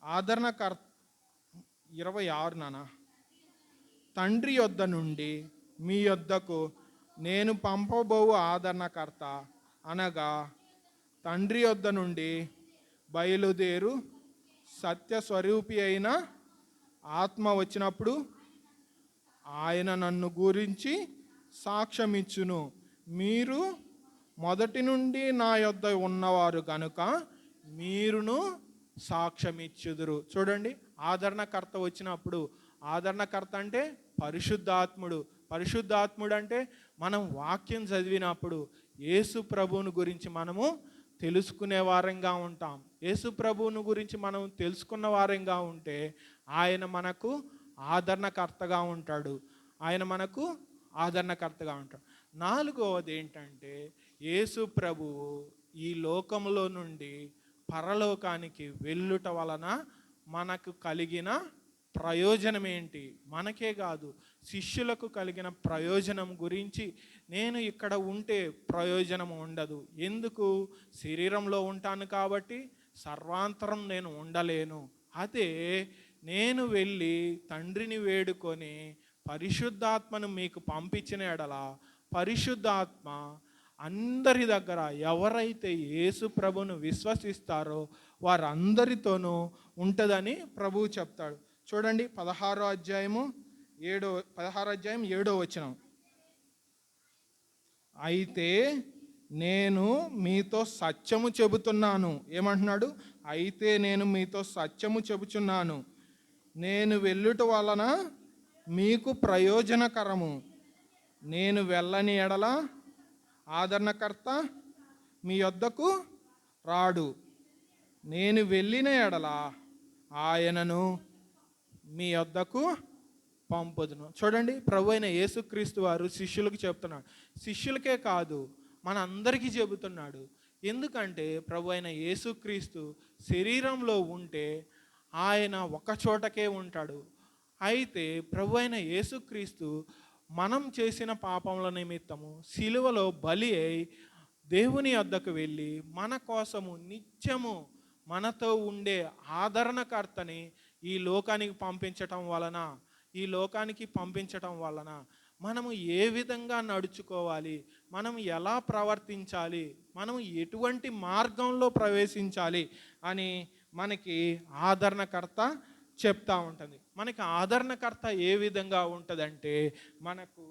ఆదరణకర్త 26 నాన్న. తండ్రి యొద్ద నుండి మీ యొద్దకు నేను పంపబోవు ఆదరణకర్త అనగా తండ్రి యొద్ద నుండి బయలుదేరు సత్యస్వరూపి అయిన ఆత్మ వచ్చినప్పుడు ఆయన నన్ను గురించి సాక్ష్యమిచ్చును. మీరు మొదటి నుండి నా యొద్ద ఉన్నవారు కనుక మీరును సాక్ష్యమిచ్చుదురు. చూడండి, ఆదరణకర్త వచ్చినప్పుడు, ఆదరణకర్త అంటే పరిశుద్ధాత్ముడు. పరిశుద్ధాత్ముడు అంటే మనం వాక్యం చదివినప్పుడు యేసు ప్రభువుని గురించి మనము తెలుసుకునే వారంగా ఉంటాం. యేసు ప్రభువుని గురించి మనం తెలుసుకున్న వారంగా ఉంటే ఆయన మనకు ఆదరణకర్తగా ఉంటాడు. నాలుగవది ఏంటంటే, యేసు ప్రభువు ఈ లోకంలో నుండి పరలోకానికి వెళ్ళుట వలన మనకు కలిగిన ప్రయోజనం ఏంటి? మనకే కాదు, శిష్యులకు కలిగిన ప్రయోజనం గురించి నేను ఇక్కడ ఉంటే ప్రయోజనం ఉండదు. ఎందుకు? శరీరంలో ఉంటాను కాబట్టి సర్వాంతరం నేను ఉండలేను. అదే నేను వెళ్ళి తండ్రిని వేడుకొని పరిశుద్ధాత్మను మీకు పంపించిన ఎడల పరిశుద్ధాత్మ అందరి దగ్గర ఎవరైతే యేసు ప్రభును విశ్వసిస్తారో వారందరితోనూ ఉంటుందని ప్రభువు చెప్తాడు. చూడండి, 16వ అధ్యాయం 7వ వచనం. అయితే నేను మీతో సత్యము చెబుతున్నాను. ఏమంటున్నాడు? అయితే నేను మీతో సత్యము చెబుచున్నాను, నేను వెళ్ళుట వలన మీకు ప్రయోజనకరము. నేను వెళ్ళని ఎడల ఆదరణకర్త మీ యొద్దకు రాడు. నేను వెళ్ళిన ఎడల ఆయనను మీ యొద్దకు పంపుదును. చూడండి, ప్రభు అయిన యేసుక్రీస్తు వారు శిష్యులకు చెప్తున్నాడు. శిష్యులకే కాదు, మన అందరికీ చెబుతున్నాడు. ఎందుకంటే ప్రభు అయిన యేసుక్రీస్తు శరీరంలో ఉంటే ఆయన ఒక చోటకే ఉంటాడు. అయితే ప్రభు అయిన యేసుక్రీస్తు మనం చేసిన పాపముల నిమిత్తము సిలువలో బలి అయి దేవుని వద్దకు వెళ్ళి మన కోసము నిత్యము మనతో ఉండే ఆదరణకర్తని ఈ లోకానికి పంపించటం వలన మనము ఏ విధంగా నడుచుకోవాలి, మనం ఎలా ప్రవర్తించాలి, మనం ఎటువంటి మార్గంలో ప్రవేశించాలి అని మనకి ఆదరణకర్త చెప్తా ఉంటుంది. మనకి ఆదరణకర్త ఏ విధంగా ఉంటుందంటే, మనకు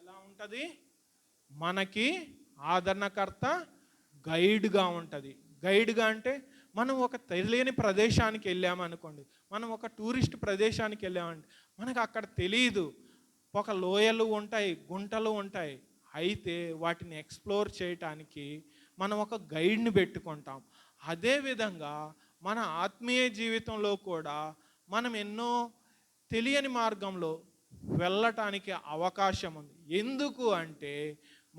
ఎలా ఉంటుంది? మనకి ఆదరణకర్త గైడ్గా ఉంటుంది. గైడ్గా అంటే మనం ఒక తెలియని ప్రదేశానికి వెళ్ళామనుకోండి, మనం ఒక టూరిస్ట్ ప్రదేశానికి వెళ్ళామంటే మనకు అక్కడ తెలియదు, ఒక లోయలు ఉంటాయి, గుంటలు ఉంటాయి. అయితే వాటిని ఎక్స్ప్లోర్ చేయటానికి మనం ఒక గైడ్ని పెట్టుకుంటాం. అదేవిధంగా మన ఆత్మీయ జీవితంలో కూడా మనం ఎన్నో తెలియని మార్గంలో వెళ్ళటానికి అవకాశం ఉంది. ఎందుకు అంటే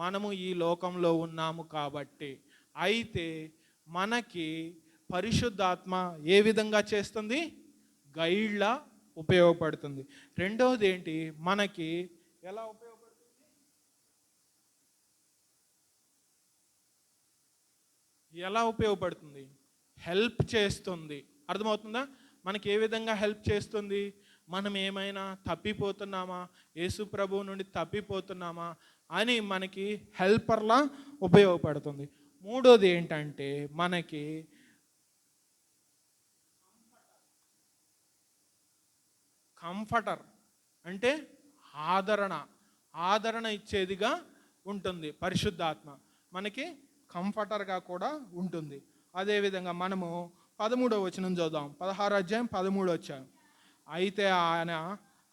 మనము ఈ లోకంలో ఉన్నాము కాబట్టి. అయితే మనకి పరిశుద్ధాత్మ ఏ విధంగా చేస్తుంది? గైడ్లా ఉపయోగపడుతుంది. రెండవది ఏంటి? మనకి ఎలా ఉపయోగపడుతుంది? ఎలా ఉపయోగపడుతుంది? హెల్ప్ చేస్తుంది. అర్థమవుతుందా? మనకి ఏ విధంగా హెల్ప్ చేస్తుంది? మనం ఏమైనా తప్పిపోతున్నామా, యేసు ప్రభువు నుండి తప్పిపోతున్నామా అని మనకి హెల్పర్లా ఉపయోగపడుతుంది. మూడోది ఏంటంటే మనకి కంఫర్టర్, అంటే ఆదరణ ఇచ్చేదిగా ఉంటుంది. పరిశుద్ధాత్మ మనకి కంఫర్టర్గా కూడా ఉంటుంది. అదేవిధంగా మనము 13వ వచనం చదువుదాం. 16వ అధ్యాయం 13వ వచనం. అయితే ఆయన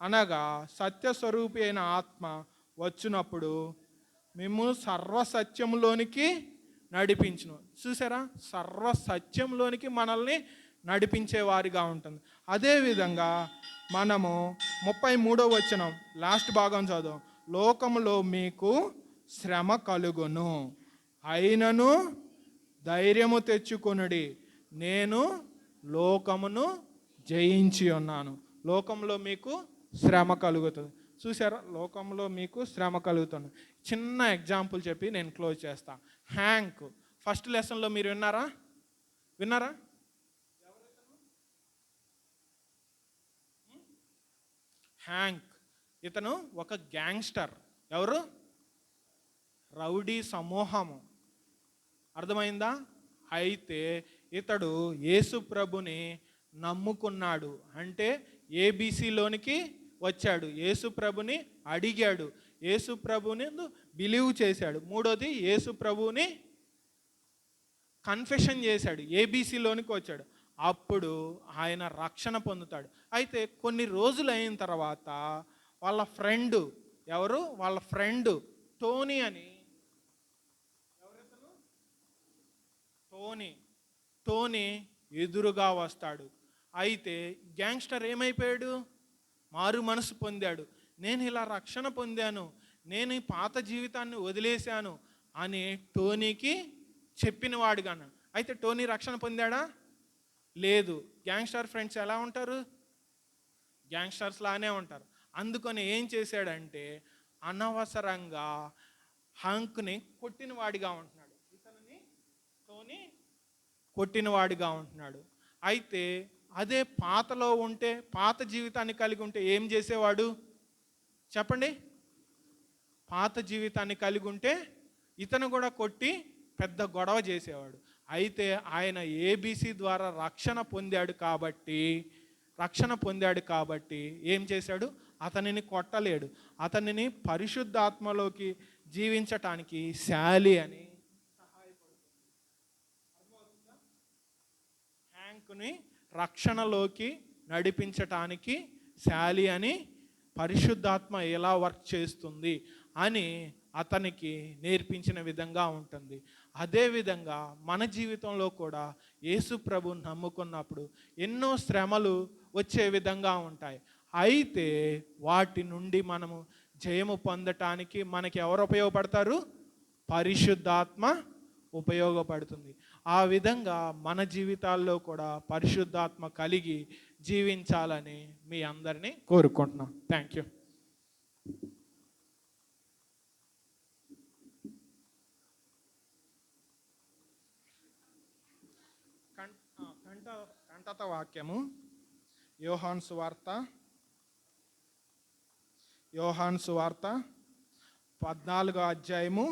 అనగా సత్యస్వరూపి అయిన ఆత్మ వచ్చినప్పుడు మేము సర్వసత్యంలోనికి నడిపించును. చూసారా? సర్వసత్యంలోనికి మనల్ని నడిపించేవారిగా ఉంటుంది. అదేవిధంగా మనము 33వ వచనం లాస్ట్ భాగం చదువు. లోకములో మీకు శ్రమ కలుగును, అయినను ధైర్యము తెచ్చుకొనుడి, నేను లోకమును జయించి ఉన్నాను. లోకంలో మీకు శ్రమ కలుగుతుంది. చూసారా? లోకంలో మీకు శ్రమ కలుగుతుంది. చిన్న ఎగ్జాంపుల్ చెప్పి నేను క్లోజ్ చేస్తా. హ్యాంక్ ఫస్ట్ లెసన్లో మీరు విన్నారా? హ్యాంక్ ఇతను ఒక గ్యాంగ్స్టర్. ఎవరు? రౌడీ సమూహము. అర్థమైందా? అయితే ఇతడు యేసు ప్రభుని నమ్ముకున్నాడు, అంటే ఏబీసీలోనికి వచ్చాడు. యేసు ప్రభుని అడిగాడు, యేసు ప్రభుని బిలీవ్ చేశాడు. మూడోది యేసు ప్రభుని కన్ఫెషన్ చేశాడు, ఏబీసీలోనికి వచ్చాడు. అప్పుడు ఆయన రక్షణ పొందుతాడు. అయితే కొన్ని రోజులు అయిన తర్వాత వాళ్ళ ఫ్రెండ్, ఎవరు? వాళ్ళ ఫ్రెండ్ టోనీ అని. ఎవరితను? టోనీ ఎదురుగా వస్తాడు. అయితే గ్యాంగ్స్టర్ ఏమైపోయాడు? మారు మనసు పొందాడు. నేను ఇలా రక్షణ పొందాను, నేను ఈ పాత జీవితాన్ని వదిలేశాను అని టోనీకి చెప్పినవాడుగాను. అయితే టోనీ రక్షణ పొందాడా? లేదు. గ్యాంగ్స్టర్ ఫ్రెండ్స్ ఎలా ఉంటారు? గ్యాంగ్స్టర్స్ లానే ఉంటారు. అందుకని ఏం చేశాడంటే అనవసరంగా హంక్ని కొట్టినవాడిగా ఉంటున్నాడు. ఇతనిని టోనీ కొట్టినవాడిగా ఉంటున్నాడు. అయితే అదే పాతలో ఉంటే, పాత జీవితాన్ని కలిగి ఉంటే ఏం చేసేవాడు చెప్పండి? పాత జీవితాన్ని కలిగి ఉంటే ఇతను కూడా కొట్టి పెద్ద గొడవ చేసేవాడు. అయితే ఆయన ఏబీసీ ద్వారా రక్షణ పొందాడు కాబట్టి ఏం చేశాడు? అతనిని కొట్టలేడు. అతనిని పరిశుద్ధాత్మలోకి జీవించటానికి శాలి అని సహాయపడుతుంది. హ్యాంక్ని రక్షణలోకి నడిపించటానికి శాలి అని పరిశుద్ధాత్మ ఎలా వర్క్ చేస్తుంది అని అతనికి నేర్పించిన విధంగా ఉంటుంది. అదేవిధంగా మన జీవితంలో కూడా యేసు ప్రభుని నమ్ముకున్నప్పుడు ఎన్నో శ్రమలు వచ్చే విధంగా ఉంటాయి. అయితే వాటి నుండి మనము జయము పొందటానికి మనకి ఎవరు ఉపయోగపడతారు? పరిశుద్ధాత్మ ఉపయోగపడుతుంది. ఆ విధంగా మన జీవితాల్లో కూడా పరిశుద్ధాత్మ కలిగి జీవించాలని మీ అందరినీ కోరుకుంటున్నాం. Thank you. కంఠత వాక్యము యోహాను సువార్త 14వ అధ్యాయము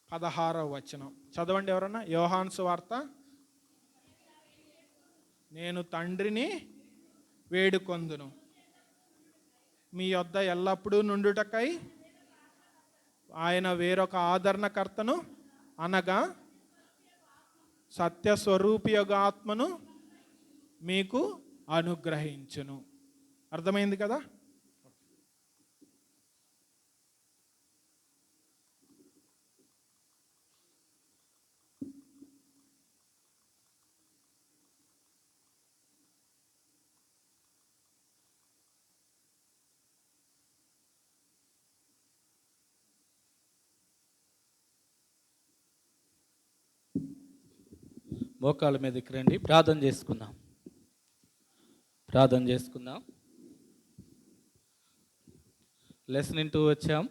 16వ వచనం చదవండి ఎవరన్నా. యోహాను సువార్త, నేను తండ్రిని వేడుకొందును మీ యొద్ద ఎల్లప్పుడూ నుండుటకై ఆయన వేరొక ఆదరణకర్తను అనగా సత్యస్వరూపియొగ ఆత్మను మీకు అనుగ్రహించును. అర్థమైంది కదా? మోకాళ్ళ మీదకి రండి, ప్రార్థన చేసుకుందాం. లెసన్ వింటూ వచ్చాం.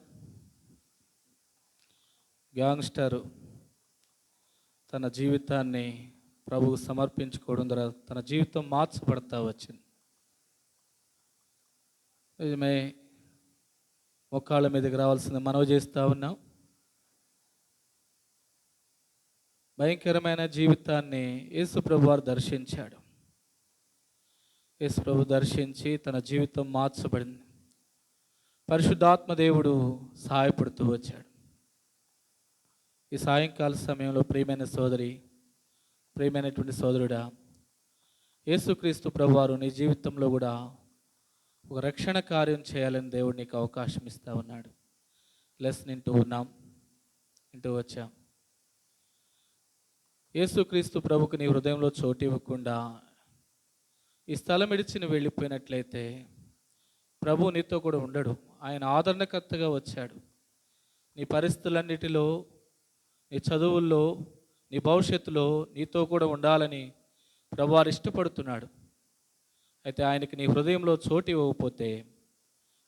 గ్యాంగ్స్టర్ తన జీవితాన్ని ప్రభువు సమర్పించుకోవడం ద్వారా తన జీవితం మార్చబడతా వచ్చింది. నిజమే, మోకాళ్ళ మీదకి రావాల్సింది మనవి చేస్తూ ఉన్నాం. భయంకరమైన జీవితాన్ని యేసు ప్రభు వారు దర్శించాడు. యేసు ప్రభు దర్శించి తన జీవితం మార్చబడింది. పరిశుద్ధాత్మ దేవుడు సహాయపడుతూ వచ్చాడు. ఈ సాయంకాల సమయంలో ప్రియమైన సోదరి, ప్రియమైనటువంటి సోదరుడా, యేసుక్రీస్తు ప్రభు వారు నీ జీవితంలో కూడా ఒక రక్షణ కార్యం చేయాలని దేవుడు నీకు అవకాశం ఇస్తూ ఉన్నాడు. లెసన్ వింటూ వచ్చాం. యేసుక్రీస్తు ప్రభుకు నీ హృదయంలో చోటు ఇవ్వకుండా ఈ స్థలం విడిచి నువ్వు వెళ్ళిపోయినట్లయితే ప్రభు నీతో కూడా ఉండడు. ఆయన ఆదరణకర్తగా వచ్చాడు. నీ పరిస్థితులన్నిటిలో, నీ చదువుల్లో, నీ భవిష్యత్తులో నీతో కూడా ఉండాలని ప్రభు వారు ఇష్టపడుతున్నాడు. అయితే ఆయనకి నీ హృదయంలో చోటు ఇవ్వకపోతే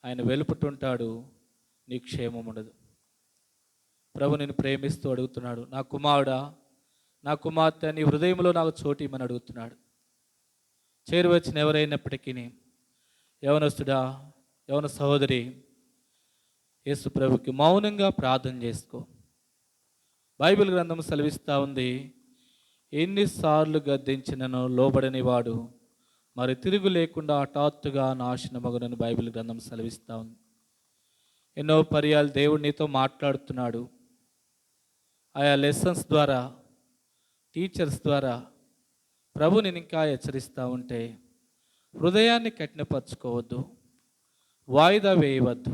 ఆయన వెలుపుతుంటాడు, నీ క్షేమం ఉండదు. ప్రభు నిన్ను ప్రేమిస్తూ అడుగుతున్నాడు, నా కుమారుడా, నా కుమార్తె, నీ హృదయంలో నాకు చోటు ఇమ్మని అడుగుతున్నాడు. చేరువచ్చిన ఎవరైనప్పటికీ, యవనస్తుడా, యవన సహోదరి, యేసు ప్రభుకి మౌనంగా ప్రార్థన చేసుకో. బైబిల్ గ్రంథం సెలవిస్తూ ఉంది, ఎన్నిసార్లు గద్దించినను లోబడని వాడు మరి తిరుగు లేకుండా హఠాత్తుగా నాశనమగునని బైబిల్ గ్రంథం సెలవిస్తూ ఉంది. ఎన్నో పర్యాలు దేవుడు నీతో మాట్లాడుతున్నాడు. ఆయా లెసన్స్ ద్వారా, టీచర్స్ ద్వారా ప్రభు నేను ఇంకా హెచ్చరిస్తూ ఉంటే హృదయాన్ని కఠినపరచుకోవద్దు, వాయిదా వేయవద్దు.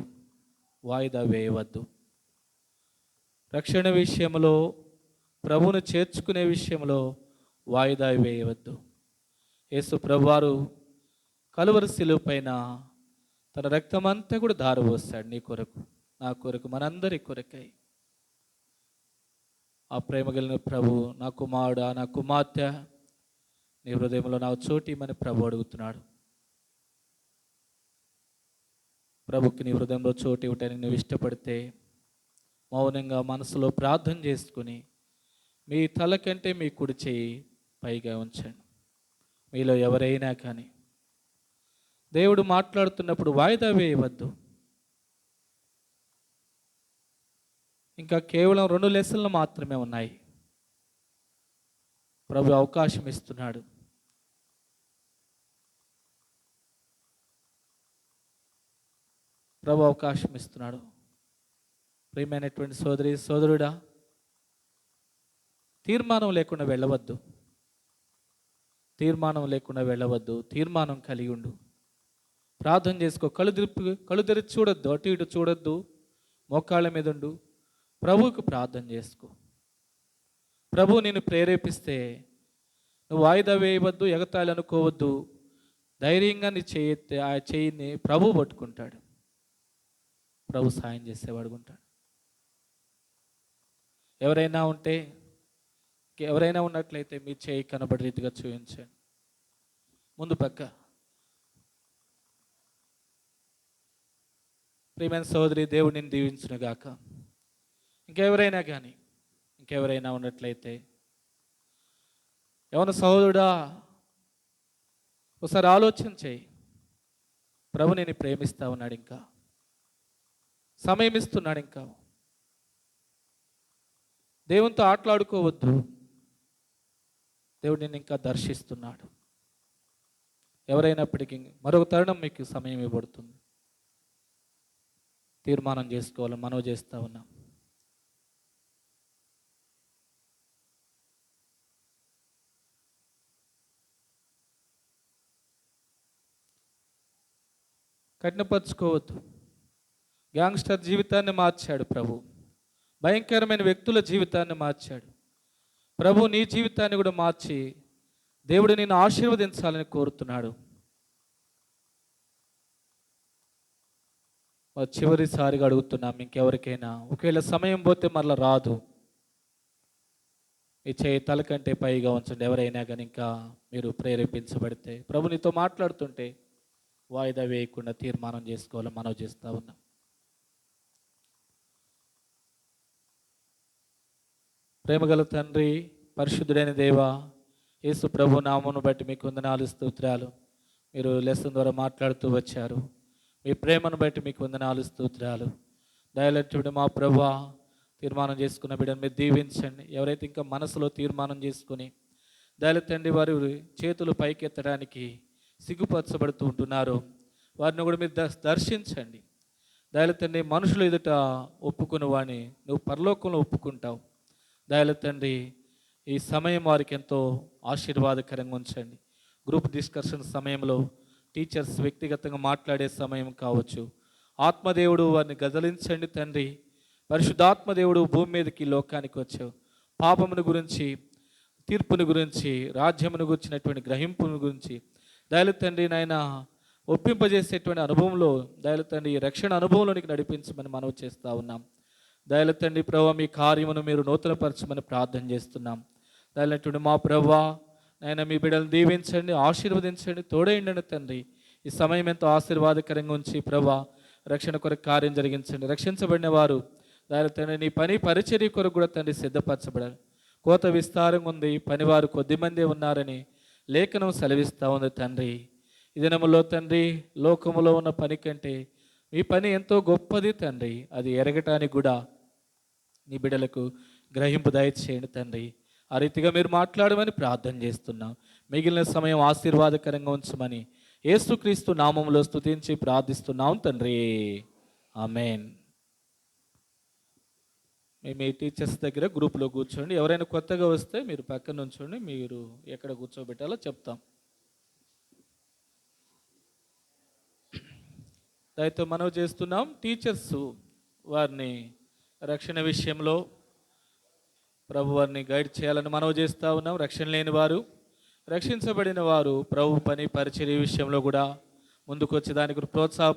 రక్షణ విషయంలో, ప్రభువును చేర్చుకునే విషయంలో వాయిదా వేయవద్దు. యేసు ప్రభువారు కలువరి శిలువ పైన తన రక్తమంతా కూడా ధారపోస్తాడు నీ కొరకు, నా కొరకు, మనందరి కొరకై. ఆ ప్రేమ కలిగిన ప్రభు, నా కుమారుడా, నా కుమార్తె, నీ హృదయంలో నాకు చోటు ఇమ్మని ప్రభు అడుగుతున్నాడు. ప్రభుకి నీ హృదయంలో చోటు ఇవ్వటానికి నువ్వు ఇష్టపడితే మౌనంగా మనసులో ప్రార్థన చేసుకుని మీ తల కంటే మీ కుడి చేయి పైగా ఉంచండి. మీలో ఎవరైనా కానీ దేవుడు మాట్లాడుతున్నప్పుడు వాయిదా వేయవద్దు. ఇంకా కేవలం 2 లెసన్లు మాత్రమే ఉన్నాయి. ప్రభు అవకాశం ఇస్తున్నాడు. ప్రియమైనటువంటి సోదరి, సోదరుడా, తీర్మానం లేకుండా వెళ్ళవద్దు. తీర్మానం కలిగి ఉండు. ప్రార్థన చేసుకో. కళ్ళు తెరిచి చూడొద్దు, అటు ఇటు చూడొద్దు. మోకాళ్ళ మీద ఉండు, ప్రభువుకు ప్రార్థన చేసుకో. ప్రభు నిన్ను ప్రేరేపిస్తే నువ్వు వాయిదా వేయవద్దు, ఎగతాళి అనుకోవద్దు. ధైర్యంగా నీ చేయి ఆ చెయ్యిని ప్రభు పట్టుకుంటాడు. ప్రభు సాయం చేసేవాడు ఉంటాడు. ఎవరైనా ఉన్నట్లయితే మీ చేయి కనబడి రీతిగా చూపించండి. ముందు పక్క. ప్రియమైన సోదరి, దేవుడిని దీవించును గాక. ఇంకెవరైనా ఉన్నట్లయితే, యవన సహోదరుడా, ఒకసారి ఆలోచన చేయి. ప్రభు నేను ప్రేమిస్తా ఉన్నాడు, ఇంకా సమయం ఇస్తున్నాడు. ఇంకా దేవునితో ఆటలాడుకోవద్దు. దేవుడు నిన్ను ఇంకా దర్శిస్తున్నాడు. ఎవరైనప్పటికీ మరొక తరుణం మీకు సమయం ఇవ్వబడుతుంది. తీర్మానం చేసుకోవాలని మనవి చేస్తా ఉన్నాం. కఠినపరుచుకోవద్దు. గ్యాంగ్స్టర్ జీవితాన్ని మార్చాడు ప్రభు. భయంకరమైన వ్యక్తుల జీవితాన్ని మార్చాడు ప్రభు. నీ జీవితాన్ని కూడా మార్చి దేవుడు నిన్ను ఆశీర్వదించాలని కోరుతున్నాడు. చివరిసారిగా అడుగుతున్నాం, ఇంకెవరికైనా ఒకవేళ సమయం పోతే మరలా రాదు, ఈ చేయి తల కంటే పైగా ఉంచండి. ఎవరైనా కానీ ఇంకా మీరు ప్రేరేపించబడితే, ప్రభు నీతో మాట్లాడుతుంటే వాయిదా వేయకుండా తీర్మానం చేసుకోవాలని మనవి చేస్తూ ఉన్నాం. ప్రేమగల తండ్రి, పరిశుద్ధుడైన దేవ, యేసు ప్రభు నామమును బట్టి మీకు వందనాలు, స్తోత్రాలు. మీరు లెసన్ ద్వారా మాట్లాడుతూ వచ్చారు. మీ ప్రేమను బట్టి మీకు వందనాలు, స్తోత్రాలు. దయలట్టుడు మా ప్రభువా, తీర్మానం చేసుకున్న బిడ్డను మీరు దీవించండి. ఎవరైతే ఇంకా మనసులో తీర్మానం చేసుకుని దయలెత్తండి వారి చేతులు పైకెత్తడానికి సిగ్గుపరచబడుతూ ఉంటున్నారో వారిని కూడా మీరు దర్శించండి. దయలెత్తండి, మనుషులు ఎదుట ఒప్పుకుని వాడిని నువ్వు పరలోకంలో ఒప్పుకుంటావు. దయలెత్తండి, ఈ సమయం వారికి ఎంతో ఆశీర్వాదకరంగా ఉంచండి. గ్రూప్ డిస్కషన్ సమయంలో టీచర్స్ వ్యక్తిగతంగా మాట్లాడే సమయం కావచ్చు. ఆత్మదేవుడు వారిని గదలించండి తండ్రి. పరిశుద్ధాత్మదేవుడు భూమి మీదకి లోకానికి వచ్చావు. పాపమును గురించి, తీర్పుని గురించి, రాజ్యమును గురించినటువంటి గ్రహింపుని గురించి దయలెత్తండి నాయన ఒప్పింపజేసేటువంటి అనుభవంలో దయలెత్తండి ఈ రక్షణ అనుభవంలోనికి నడిపించమని మనవి చేస్తూ ఉన్నాం. దయలెత్తండి ప్రభువా, మీ కార్యమును మీరు నూతనపరచమని ప్రార్థన చేస్తున్నాం. దయలెత్తండి మా ప్రభువా, నాయన మీ బిడ్డలను దీవించండి, ఆశీర్వదించండి, తోడేయండి తండ్రి. ఈ సమయం ఎంతో ఆశీర్వాదకరంగా ఉంచి ప్రభువా రక్షణ కొరకు కార్యం జరిగించండి. రక్షించబడిన వారు దయలెత్తండి నీ పని పరిచర్య కొరకు కూడా తండ్రి సిద్ధపరచబడాలి. కోత విస్తారంగా ఉంది, పనివారు కొద్దిమందే ఉన్నారని లేఖనం సెలవిస్తూ ఉంది తండ్రి. ఈ దినములో తండ్రి లోకములో ఉన్న పని కంటే మీ పని ఎంతో గొప్పది తండ్రి. అది ఎరగటానికి కూడా నీ బిడ్డలకు గ్రహింపు దయచేయండి తండ్రి. ఆ రీతిగా మీరు మాట్లాడమని ప్రార్థన చేస్తున్నాం. మిగిలిన సమయం ఆశీర్వాదకరంగా ఉంచమని యేసుక్రీస్తు నామములో స్తుతించి ప్రార్థిస్తున్నాం తండ్రి. ఆమేన్. మీ టీచర్స్ దగ్గర గ్రూప్లో కూర్చోండి. ఎవరైనా కొత్తగా వస్తే మీరు పక్కన ఉంచండి. మీరు ఎక్కడ కూర్చోబెట్టాలో చెప్తాం. దయతో మనవి చేస్తున్నాం, టీచర్స్ వారిని రక్షణ విషయంలో ప్రభు వారిని గైడ్ చేయాలని మనవి చేస్తూ ఉన్నాం. రక్షణ లేని వారు, రక్షించబడిన వారు ప్రభు పని పరిచర్య విషయంలో కూడా ముందుకు వచ్చి దానికి ప్రోత్సాహ